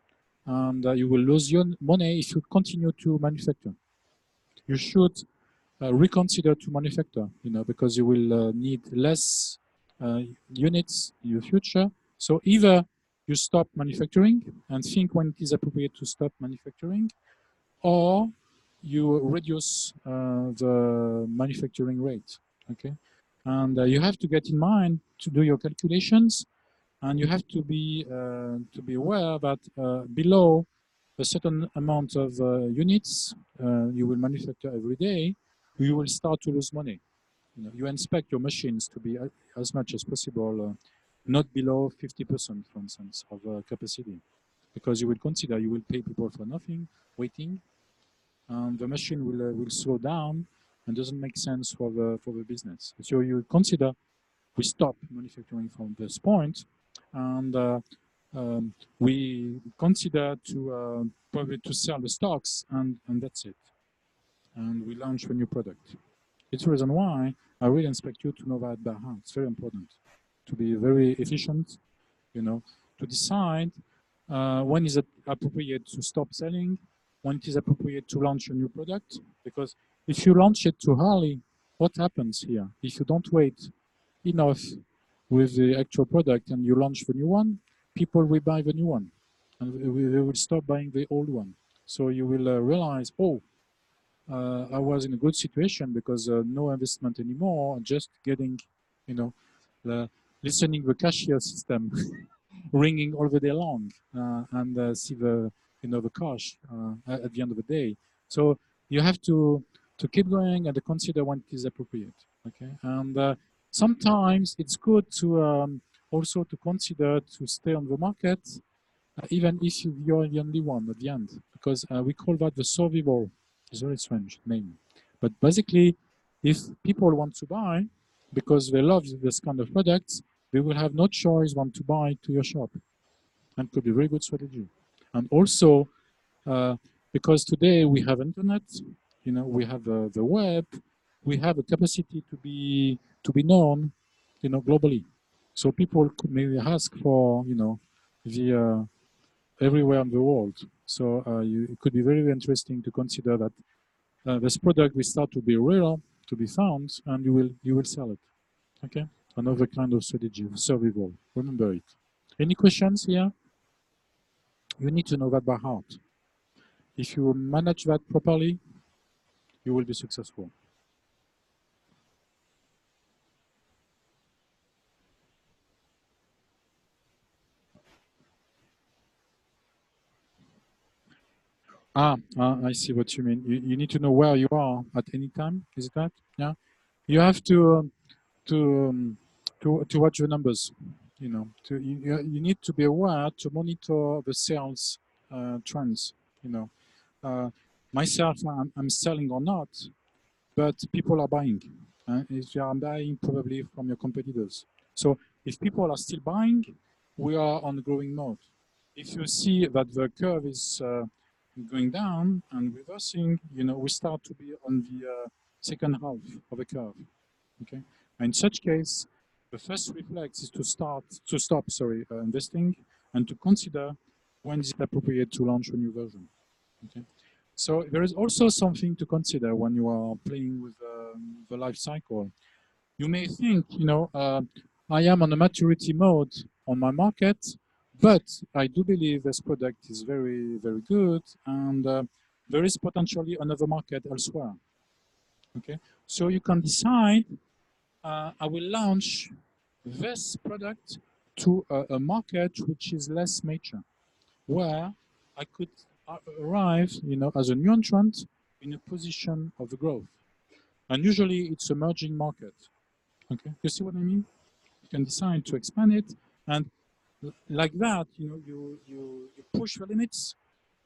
[SPEAKER 1] and you will lose your money if you continue to manufacture. You should reconsider to manufacture, because you will need less units in the future. So either you stop manufacturing and think when it is appropriate to stop manufacturing, or you reduce the manufacturing rate. Okay, and you have to get in mind to do your calculations, and you have to be aware that below a certain amount of units you will manufacture every day, you will start to lose money. You inspect your machines to be as much as possible not below 50%, for instance, of capacity, because you will consider you will pay people for nothing, waiting, and the machine will slow down and doesn't make sense for the business. So you consider we stop manufacturing from this point, and we consider to probably to sell the stocks, and that's it. And we launch a new product. It's the reason why I really expect you to know that by heart. It's very important to be very efficient, to decide when is it appropriate to stop selling, when it is appropriate to launch a new product. Because if you launch it too early, what happens here? If you don't wait enough with the actual product and you launch the new one, people will buy the new one, and they will stop buying the old one. So you will realize, I was in a good situation because no investment anymore, just getting, listening the cashier system ringing all the day long and see the, the cash at the end of the day. So you have to keep going and to consider when it is appropriate. Okay, and sometimes it's good to also to consider to stay on the market, even if you're the only one at the end, because we call that the survival. It's a very strange name. But basically, if people want to buy because they love this kind of products, they will have no choice want to buy to your shop. And could be a very good strategy. And also, because today we have internet, we have the web, we have a capacity to be known, globally. So people could maybe ask for, the everywhere in the world. So it could be very interesting to consider that this product will start to be real, to be found, and you will sell it. Okay, another kind of strategy, survival. Remember it. Any questions here? You need to know that by heart. If you manage that properly, you will be successful. I see what you mean. You need to know where you are at any time. Is it that? Yeah. You have to watch your numbers. You know, you need to be aware to monitor the sales trends. You know, myself, I'm selling or not, but people are buying. If they are buying, probably from your competitors. So if people are still buying, we are on growing mode. If you see that the curve is going down and reversing, you know, we start to be on the second half of the curve. Okay, and in such case, the first reflex is to stop, investing, and to consider when is it appropriate to launch a new version. Okay, so there is also something to consider when you are playing with the life cycle. You may think, you know, I am on a maturity mode on my market, but I do believe this product is very, very good, and there is potentially another market elsewhere. Okay, so you can decide, I will launch this product to a market which is less mature, where I could arrive, you know, as a new entrant in a position of growth. And usually it's emerging market. Okay, you see what I mean? You can decide to expand it, and like that, you know, you push the limits,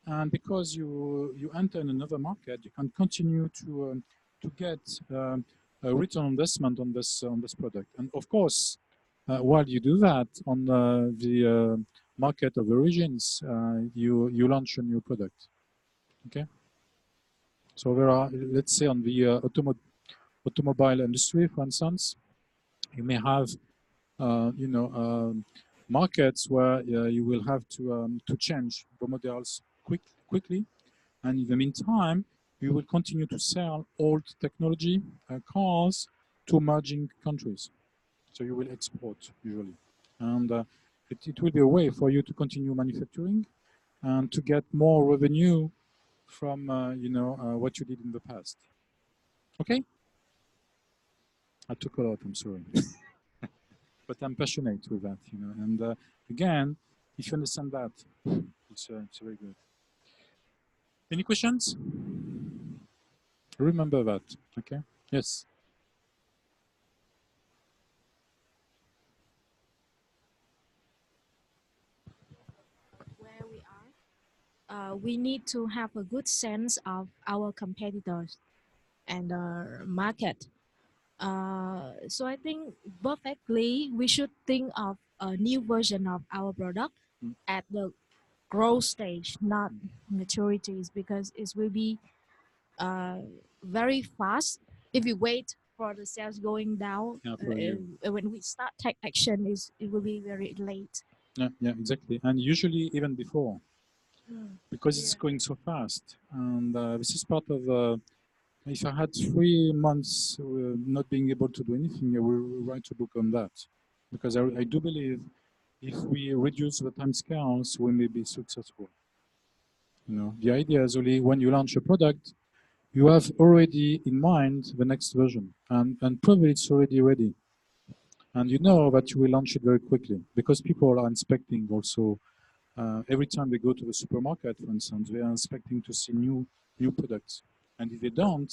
[SPEAKER 1] and because you enter in another market, you can continue to get a return on investment on this product. And of course, while you do that on the market of origins, you launch a new product. Okay. So there are, let's say, on the automobile industry, for instance, you may have, you know, markets where you will have to change the models quickly, and in the meantime, you will continue to sell old technology cars to emerging countries. So you will export usually, and it will be a way for you to continue manufacturing and to get more revenue from you know, what you did in the past. Okay. I took a lot. I'm sorry. But I'm passionate with that, you know. And again, if you understand that, it's very good. Any questions? Remember that, okay? Yes.
[SPEAKER 4] Where we are, we need to have a good sense of our competitors and the market. So I think perfectly we should think of a new version of our product at the growth stage, not maturities, because it will be very fast if we wait for the sales going down.
[SPEAKER 1] Yeah,
[SPEAKER 4] when we start take action, it will be very late.
[SPEAKER 1] Yeah, exactly. And usually even before, because it's
[SPEAKER 4] Yeah.
[SPEAKER 1] going so fast. And this is part of, if I had 3 months not being able to do anything, I will write a book on that. Because I do believe if we reduce the time scales, we may be successful. You know, the idea is only when you launch a product, you have already in mind the next version, and probably it's already ready. And you know that you will launch it very quickly because people are inspecting also. Every time they go to the supermarket, for instance, they are expecting to see new products. And if they don't,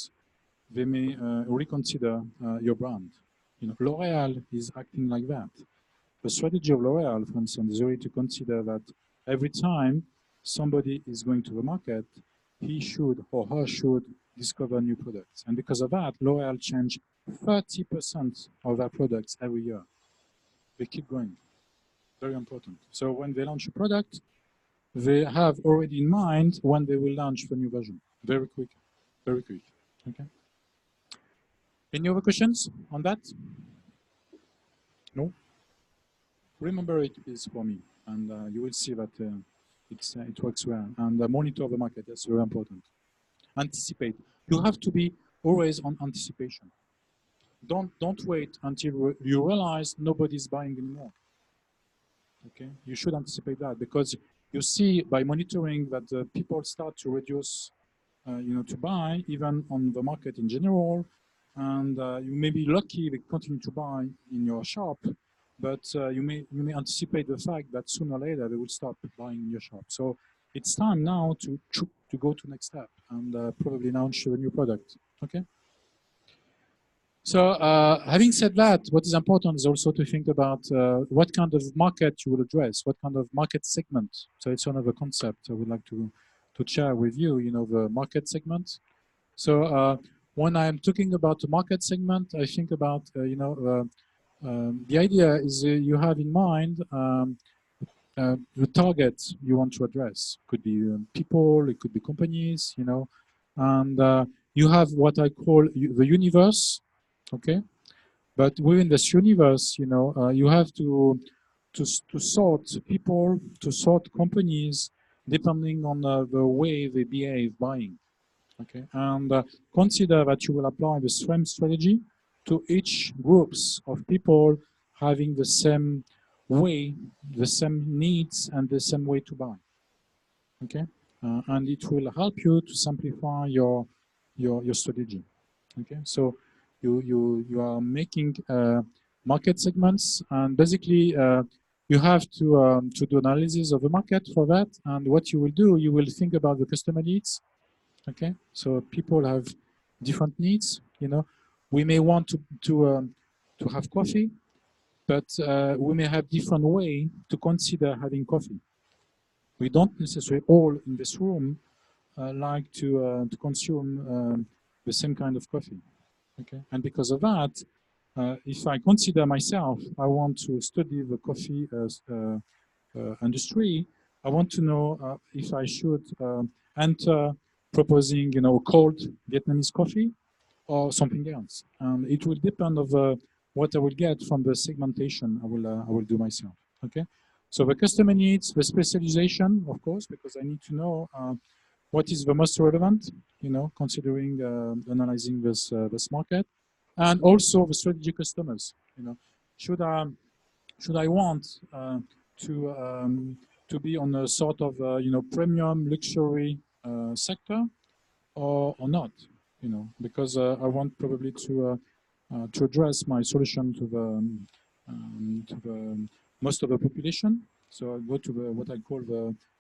[SPEAKER 1] they may reconsider your brand. You know, L'Oreal is acting like that. The strategy of L'Oreal, for instance, is really to consider that every time somebody is going to the market, he should or her should discover new products. And because of that, L'Oreal change 30% of their products every year. They keep going. Very important. So when they launch a product, they have already in mind when they will launch the new version. Very quick. Very quick. Okay. Any other questions on that? No? Remember it is for me, and you will see that it works well. And monitor the market. That's very important. Anticipate. You have to be always on anticipation. Don't wait until you realize nobody's buying anymore. Okay, you should anticipate that because you see by monitoring that people start to reduce, to buy even on the market in general, and you may be lucky they continue to buy in your shop, but you may anticipate the fact that sooner or later they will stop buying in your shop. So it's time now to go to next step and probably launch a new product. Okay. So having said that, what is important is also to think about what kind of market you will address, what kind of market segment. So it's another concept I would like to share with you, the market segment. So when I'm talking about the market segment, I think about, the idea is you have in mind the target you want to address. Could be people, it could be companies, and you have what I call the universe. Okay, but within this universe, you have to sort people, to sort companies, depending on the way they behave buying. Okay, and consider that you will apply the same strategy to each groups of people having the same way, the same needs, and the same way to buy. Okay, and it will help you to simplify your strategy. Okay, so you are making market segments, and basically you have to do analysis of the market for that. And what you will do, you will think about the customer needs. Okay, so people have different needs. We may want to have coffee, but we may have different way to consider having coffee. We don't necessarily all in this room like to consume the same kind of coffee. Okay, and because of that, if I consider myself, I want to study the coffee industry. I want to know if I should enter proposing, cold Vietnamese coffee or something else. And it will depend on what I will get from the segmentation I will do myself. Okay, so the customer needs, the specialization, of course, because I need to know what is the most relevant, considering analyzing this market, and also the strategic customers. Should I want to be on a sort of premium luxury sector or not? Because I want probably to address my solution to the most of the population. So I go to what I call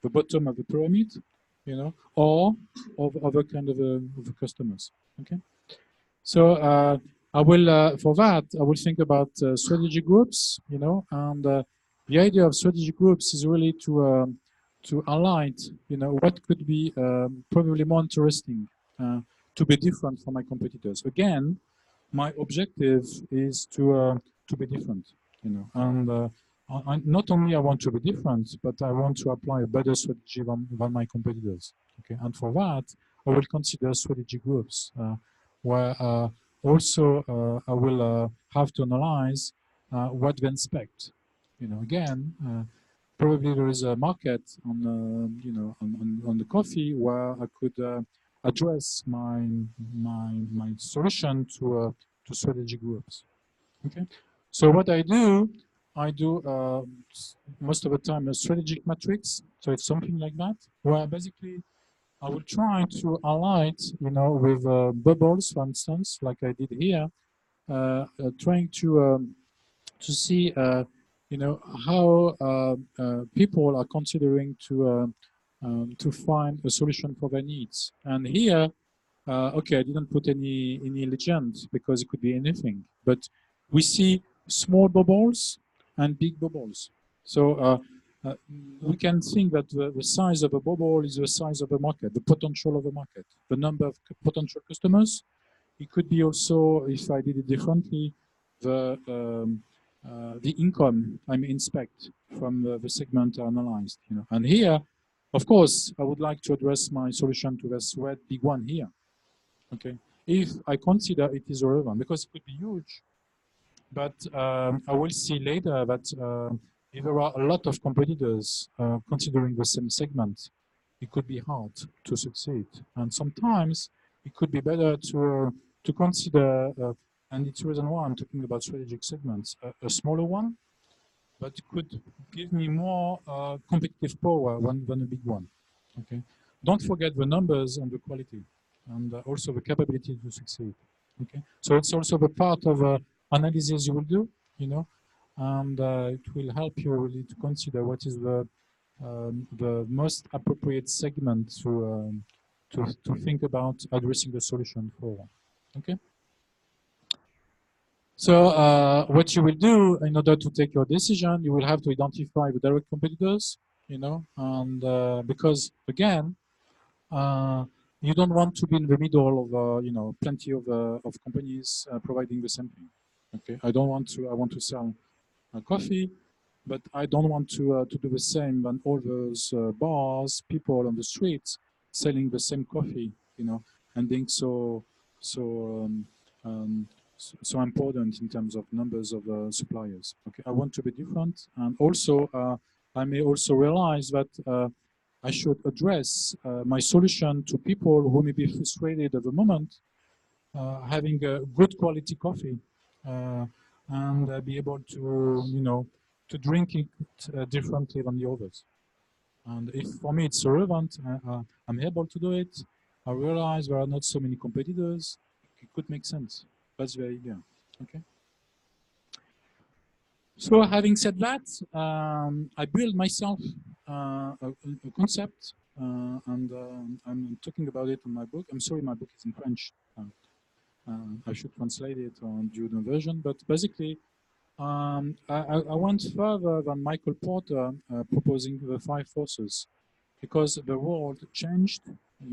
[SPEAKER 1] the bottom of the pyramid, or of other kind of customers. Okay. So I will, for that, I will think about strategy groups, and the idea of strategy groups is really to highlight, what could be probably more interesting to be different from my competitors. Again, my objective is to be different, and not only I want to be different, but I want to apply a better strategy than my competitors. Okay, and for that, I will consider strategy groups where also I will have to analyze what they expect. Again, probably there is a market on on the coffee where I could address my solution to strategy groups. Okay, so what I do most of the time a strategic matrix. So it's something like that, where basically I will try to highlight, with bubbles, for instance, like I did here, trying to see, how people are considering to find a solution for their needs. And here, okay, I didn't put any legend because it could be anything, but we see small bubbles and big bubbles. So we can think that the size of a bubble is the size of the market, the potential of the market, the number of potential customers. It could be also, if I did it differently, the income I may inspect from the segment analyzed. And here, of course, I would like to address my solution to this red big one here. Okay, if I consider it is relevant, because it could be huge, but I will see later that if there are a lot of competitors considering the same segment, it could be hard to succeed. And sometimes it could be better to consider, and it's the reason why I'm talking about strategic segments, a smaller one, but could give me more competitive power than a big one. Okay, don't forget the numbers and the quality, and also the capability to succeed. Okay, so it's also the part of analysis you will do, you know, and it will help you really to consider what is the most appropriate segment to think about addressing the solution for. Okay. So what you will do in order to take your decision, you will have to identify the direct competitors, you know, and because again, you don't want to be in the middle of you know, plenty of companies providing the same thing. Okay, I don't want to. I want to sell coffee, but I don't want to do the same than all those bars, people on the streets selling the same coffee, you know, and being so so important in terms of numbers of suppliers. Okay, I want to be different, and also I may also realize that I should address my solution to people who may be frustrated at the moment, having a good quality coffee, and be able to, you know, to drink it differently than the others. And if for me it's relevant, I'm able to do it. I realize there are not so many competitors. It could make sense. That's the idea. Okay. So having said that, I built myself a concept, and I'm talking about it in my book. I'm sorry, my book is in French. I should translate it on Juden version, but basically, I went further than Michael Porter proposing the 5 forces, because the world changed.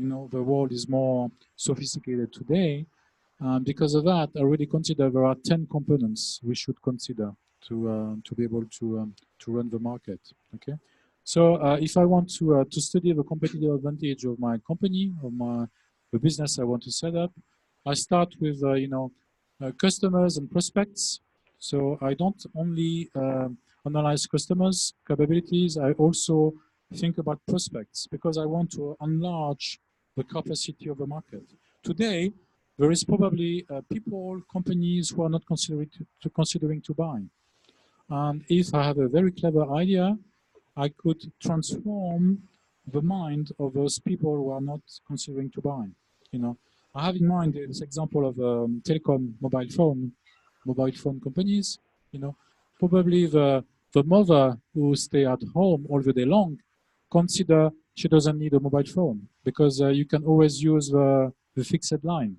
[SPEAKER 1] You know, the world is more sophisticated today. Because of that, I really consider there are 10 components we should consider to be able to run the market. Okay, so if I want to study the competitive advantage of my company, of the business I want to set up, I start with you know, customers and prospects. So I don't only analyze customers' capabilities. I also think about prospects, because I want to enlarge the capacity of the market. Today, there is probably people, companies who are not considering to buy. And if I have a very clever idea, I could transform the mind of those people who are not considering to buy. You know, I have in mind this example of telecom mobile phone companies. You know, probably the mother who stay at home all the day long consider she doesn't need a mobile phone, because you can always use the fixed line.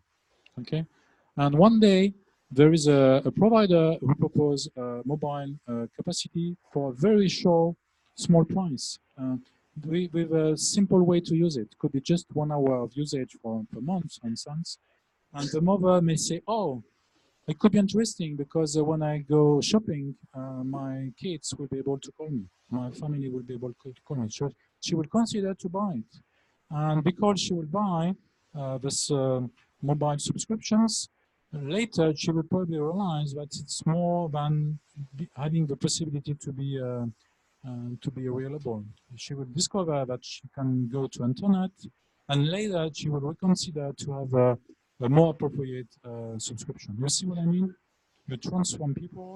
[SPEAKER 1] Okay, and one day there is a provider who proposes mobile capacity for a very short, small price, with a simple way to use it. Could be just 1 hour of usage per month, for instance. And the mother may say, "Oh, it could be interesting, because when I go shopping, my kids will be able to call me. My family will be able to call me." So she will consider to buy it, and because she will buy this mobile subscriptions, later she will probably realize that it's more than having the possibility to be available. She will discover that she can go to internet, and later she will reconsider to have a more appropriate subscription. You see what I mean? You transform people,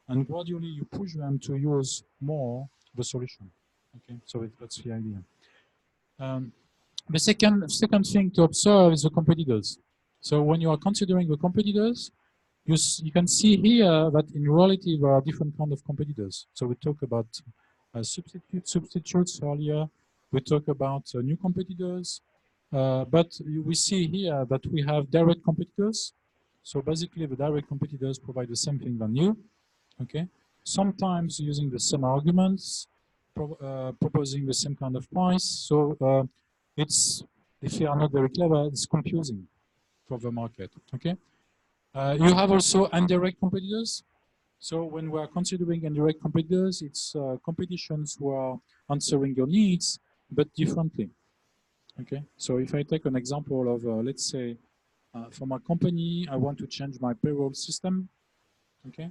[SPEAKER 1] and gradually you push them to use more the solution. Okay, so that's the idea. The second thing to observe is the competitors. So when you are considering the competitors, you can see here that in reality there are different kind of competitors. So we talk about substitutes earlier. We talk about new competitors, but we see here that we have direct competitors. So basically, the direct competitors provide the same thing than you. Okay, sometimes using the same arguments, proposing the same kind of price. So it's, if you are not very clever, it's confusing for the market. Okay, you have also indirect competitors. So when we are considering indirect competitors, it's competitions who are answering your needs, but differently. Okay, so if I take an example of, let's say, for my company, I want to change my payroll system. Okay,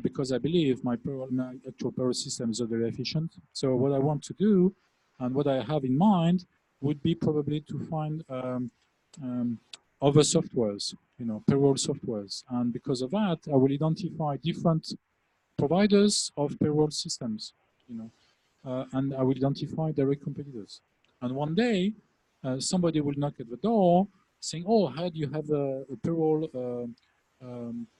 [SPEAKER 1] because I believe my actual payroll system is not very efficient. So what I want to do, and what I have in mind, would be probably to find other softwares, you know, payroll softwares. And because of that, I will identify different providers of payroll systems, you know, and I will identify direct competitors. And one day, somebody will knock at the door saying, "Oh, how do you have a payroll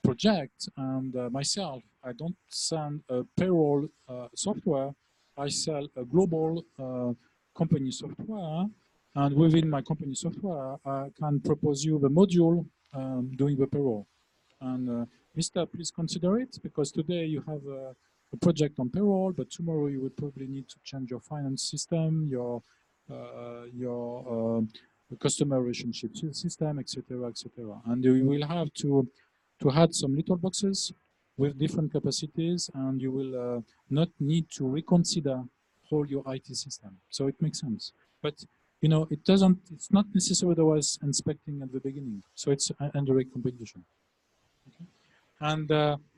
[SPEAKER 1] project?" And myself, I don't sell a payroll software. I sell a global company software, and within my company software, I can propose you the module doing the payroll. And Mister, please consider it, because today you have a project on payroll, but tomorrow you will probably need to change your finance system, your customer relationship system, etc., etc. And you will have to add some little boxes with different capacities, and you will not need to reconsider whole your IT system. So it makes sense. But you know, it doesn't. It's not necessarily was inspecting at the beginning. So it's indirect competition. Okay. And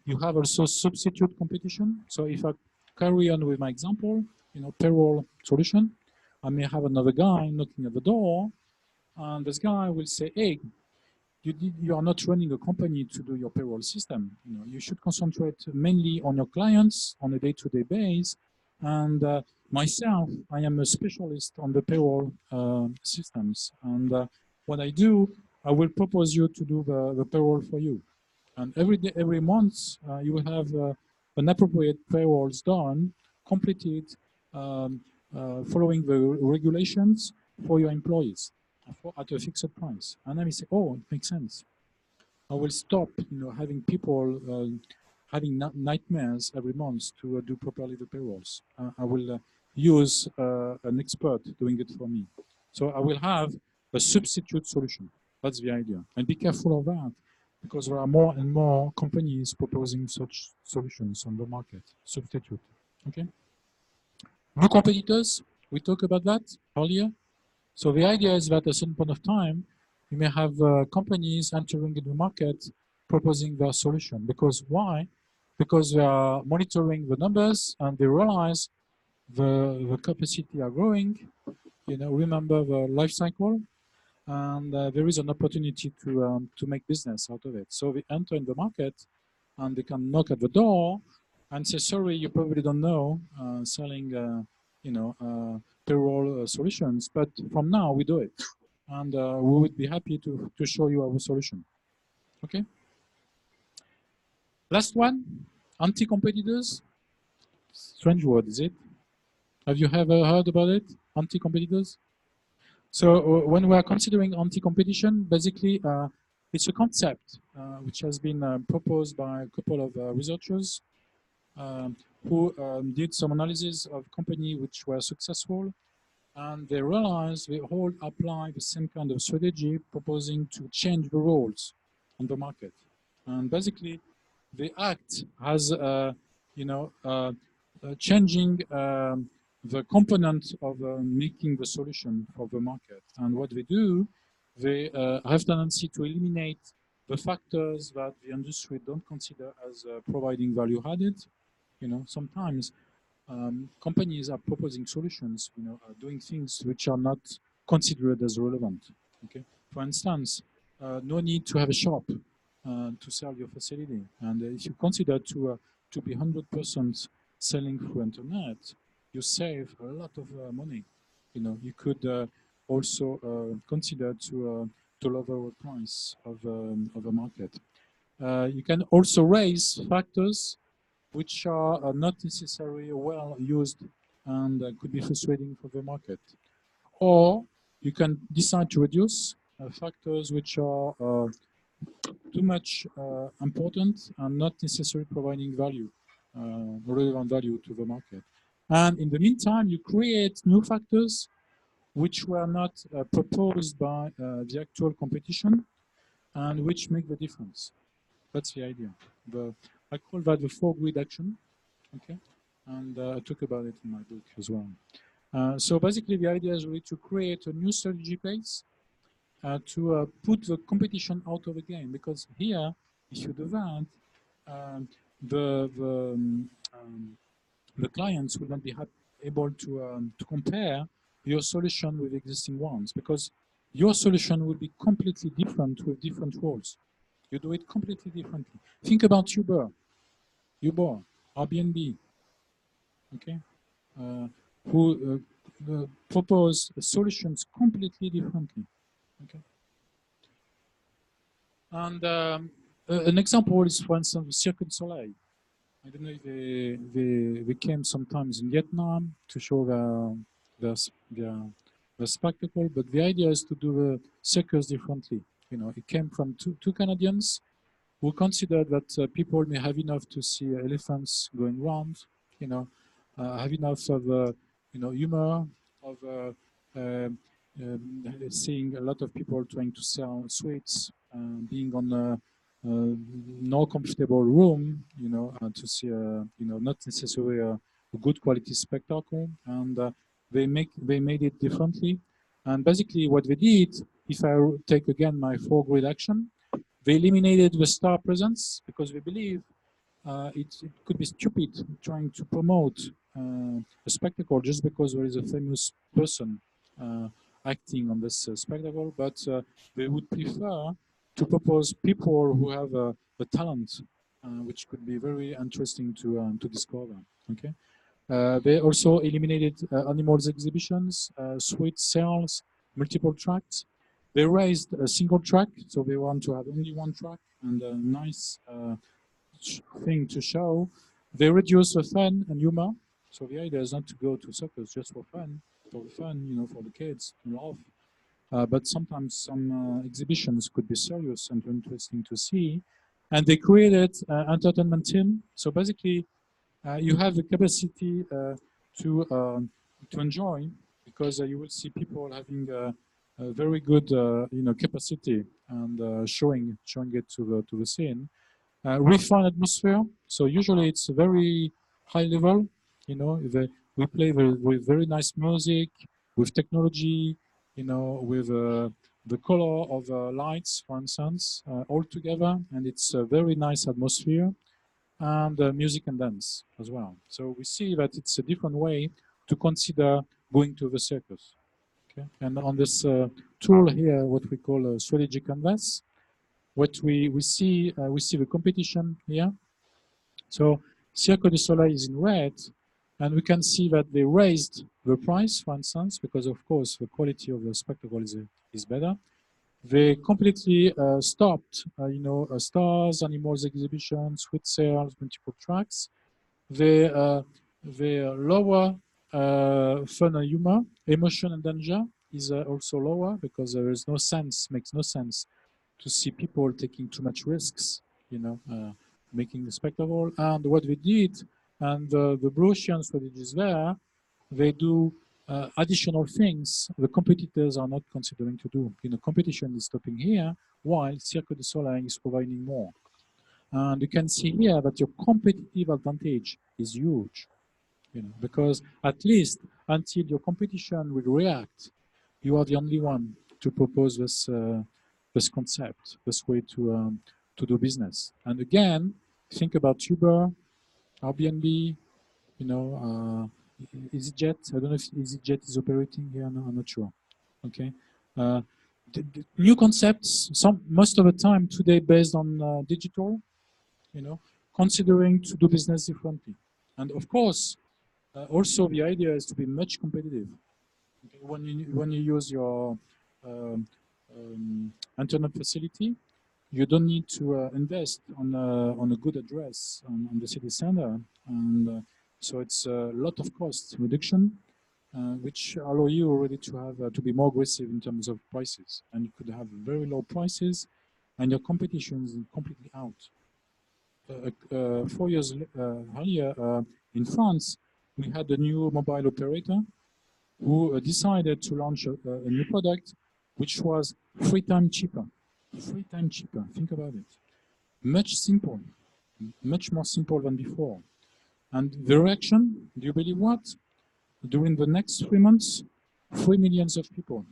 [SPEAKER 1] you have also substitute competition. So if I carry on with my example, you know, payroll solution, I may have another guy knocking at the door, and this guy will say, "Hey, you are not running a company to do your payroll system. You know, you should concentrate mainly on your clients on a day-to-day basis. And myself, I am a specialist on the payroll systems. And what I do, I will propose you to do the payroll for you. And every day, every month, you will have an appropriate payrolls done, completed, following the regulations for your employees at a fixed price." And I may say, "Oh, it makes sense. I will stop, you know, having people having nightmares every month to do properly the payrolls. I will use an expert doing it for me. So I will have a substitute solution." That's the idea. And be careful of that, because there are more and more companies proposing such solutions on the market. Substitute. Okay. New competitors. We talked about that earlier. So the idea is that at a certain point of time, you may have companies entering in the market proposing their solution. Because why? Because they are monitoring the numbers and they realize the capacity are growing. You know, remember the life cycle, and there is an opportunity to make business out of it. So they enter in the market, and they can knock at the door and say, "Sorry, you probably don't know selling, you know, payroll solutions, but from now we do it, and we would be happy to show you our solution." Okay. Last one, anti-competitors. Strange word, is it? Have you ever heard about it? Anti-competitors. So when we are considering anti-competition, basically it's a concept which has been proposed by a couple of researchers who did some analysis of companies which were successful, and they realized they all apply the same kind of strategy, proposing to change the roles on the market. And basically, they act as, you know, changing the component of making the solution for the market. And what they do, they have tendency to eliminate the factors that the industry don't consider as providing value added. You know, sometimes companies are proposing solutions, you know, doing things which are not considered as relevant. Okay, for instance, no need to have a shop to sell your facility, and if you consider to be 100% selling through internet, you save a lot of money. You know, you could also consider to lower the price of the market. You can also raise factors which are not necessarily well used and could be frustrating for the market. Or you can decide to reduce factors which are too much important and not necessarily providing value, relevant value to the market. And in the meantime, you create new factors which were not proposed by the actual competition and which make the difference. That's the idea. I call that the four-grid action. Okay, and I talk about it in my book as well. So basically, the idea is really to create a new strategy base to put the competition out of the game. Because here, if you do that, the clients will not be able to compare your solution with existing ones, because your solution will be completely different with different roles. You do it completely differently. Think about Uber. Uber. Airbnb, okay, who propose solutions completely differently. Okay. And an example is, for instance, Cirque du Soleil. I don't know if they came sometimes in Vietnam to show the spectacle, but the idea is to do the circus differently. You know, it came from two Canadians who considered that people may have enough to see elephants going round, you know, have enough of, humor, of seeing a lot of people trying to sell sweets, being on a no comfortable room, to see, not necessarily a good quality spectacle, and they made it differently. And basically, what they did, if I take again my 4-grid action, they eliminated the star presence because we believe it could be stupid trying to promote a spectacle just because there is a famous person acting on this spectacle, but they would prefer to propose people who have a talent, which could be very interesting to discover. Okay. They also eliminated animals exhibitions, sweet sales, multiple tracks. They raised a single track, so they want to have only one track and a nice thing to show. They reduce the fun and humor. So the idea is not to go to circus just for fun, for the kids to laugh. But sometimes some exhibitions could be serious and interesting to see. And they created entertainment team. So basically, you have the capacity to enjoy, because you will see people having a very good capacity and showing it to the scene. Refined atmosphere. So usually it's a very high level. We play with very nice music, with technology, with the color of lights, for instance, all together, and it's a very nice atmosphere, and music and dance as well. So we see that it's a different way to consider going to the circus. Okay? And on this tool here, what we call a strategy canvas, what we see the competition here. So Cirque du Soleil is in red, and we can see that they raised the price, for instance, because of course the quality of the spectacle is better. They completely stopped, stars, animals exhibitions, sweet sales, multiple tracks. They lower fun and humor, emotion and danger is also lower, because there is no sense, makes no sense to see people taking too much risks, making the spectacle. And what we did, and the Broussian strategy is there, they do additional things the competitors are not considering to do. Competition is stopping here, while Cirque du Soleil is providing more. And you can see here that your competitive advantage is huge, because at least until your competition will react, you are the only one to propose this concept, this way to do business. And again, think about Uber, Airbnb, EasyJet. I don't know if EasyJet is operating here. No, I'm not sure. Okay. The new concepts, most of the time today based on digital, considering to do business differently. And of course, also the idea is to be much competitive. Okay? When you use your internet facility, you don't need to invest on a good address on the city center, and so it's a lot of cost reduction, which allow you already to have to be more aggressive in terms of prices, and you could have very low prices, and your competition is completely out. 4 years earlier in France, we had a new mobile operator who decided to launch a new product, which was 3 times cheaper. 3 times cheaper. Think about it. Much simple, much more simple than before. And the reaction, do you believe what? During the next 3 months, 3 million of people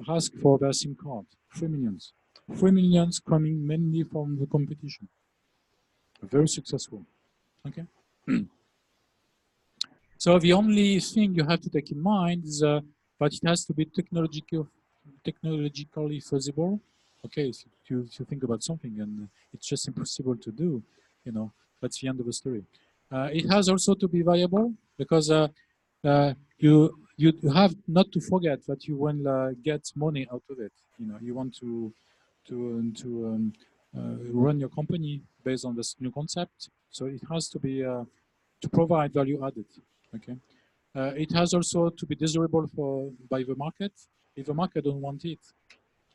[SPEAKER 1] ask for their SIM card. 3 million. 3 million coming mainly from the competition. Very successful. Okay. So the only thing you have to take in mind is that it has to be technologically feasible. Okay, to think about something and it's just impossible to do, that's the end of the story. It has also to be viable because you have not to forget that you will get money out of it. You want to run your company based on this new concept, so it has to be to provide value added. Okay, it has also to be desirable by the market. If the market don't want it,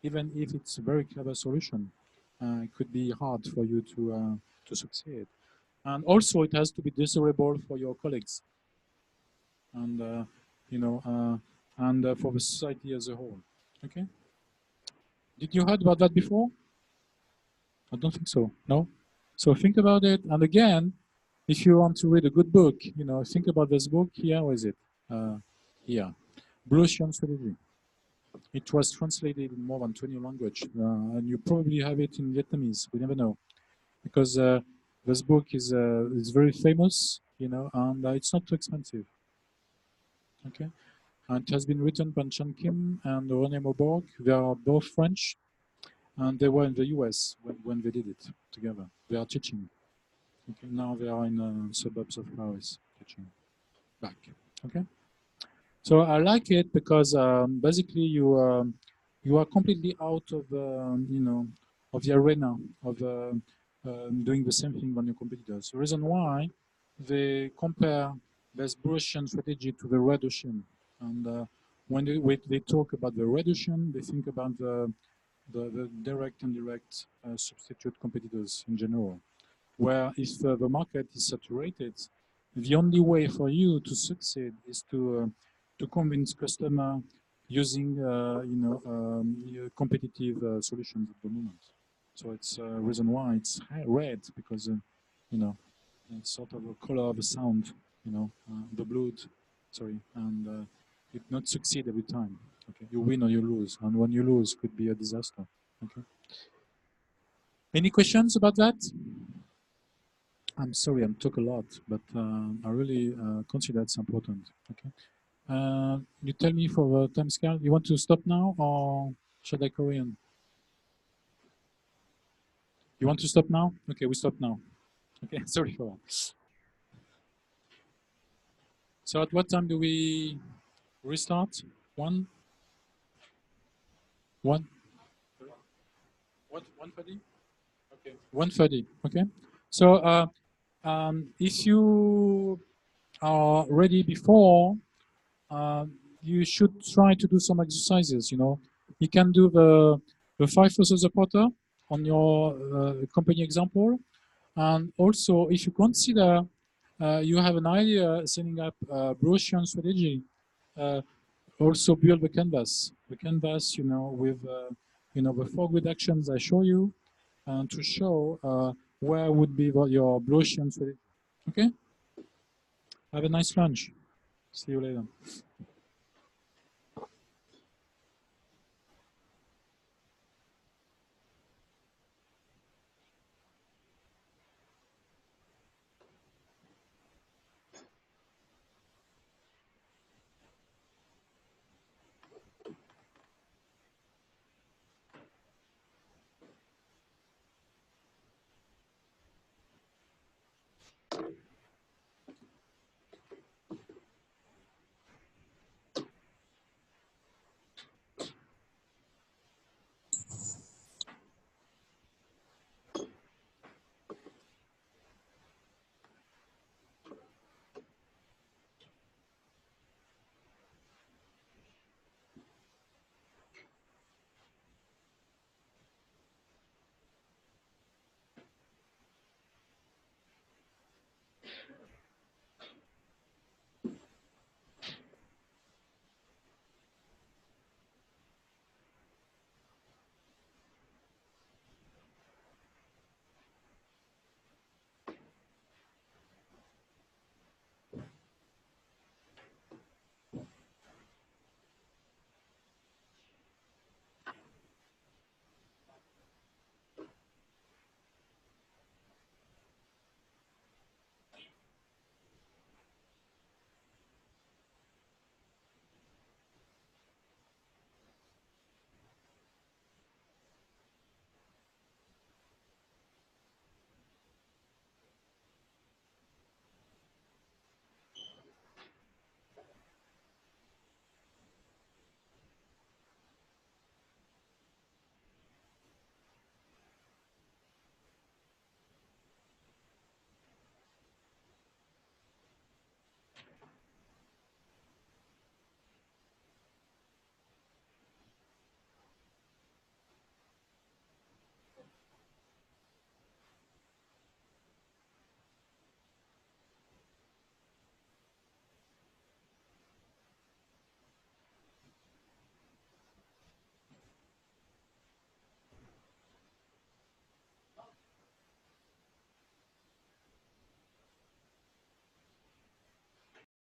[SPEAKER 1] even if it's a very clever solution, it could be hard for you to succeed. And also, it has to be desirable for your colleagues, and for the society as a whole. Okay. Did you heard about that before? I don't think so. No. So think about it. And again, if you want to read a good book, think about this book here. Where is it? Here, Blue Ocean Strategy. It was translated in more than 20 languages, and you probably have it in Vietnamese. We never know, because this book is very famous, and it's not too expensive. Okay, and it has been written by Chan Kim and René Maubourg. They are both French, and they were in the US when they did it together. They are teaching. Okay, now they are in suburbs of Paris teaching back. Okay. So I like it because basically you are completely out of of the arena of doing the same thing on your competitors. The reason why they compare this blue ocean strategy to the red ocean, and when they talk about the red ocean, they think about the direct and indirect substitute competitors in general. Where if the market is saturated, the only way for you to succeed is to convince customer using competitive solutions at the moment. So it's a reason why it's red, because it's sort of a color of a sound, the blood, sorry, and it not succeed every time. Okay, you win or you lose, and when you lose, could be a disaster. Okay. Any questions about that? I'm sorry, I'm talk a lot, but I really consider it's important. Okay. You tell me for the time scale. You want to stop now, or should I carry on? You want to stop now? Okay, we stop now. Okay, sorry for that. So at what time do we restart? 1? 1:30? Okay. 1:30. Okay. So if you are ready before, you should try to do some exercises. You can do the 5 forces of Porter on your company example, and also if you consider you have an idea setting up a brochure strategy, also build the canvas. The canvas, with the 4 good actions I show you, and to show where would be your brochure strategy. Okay. Have a nice lunch. See you later.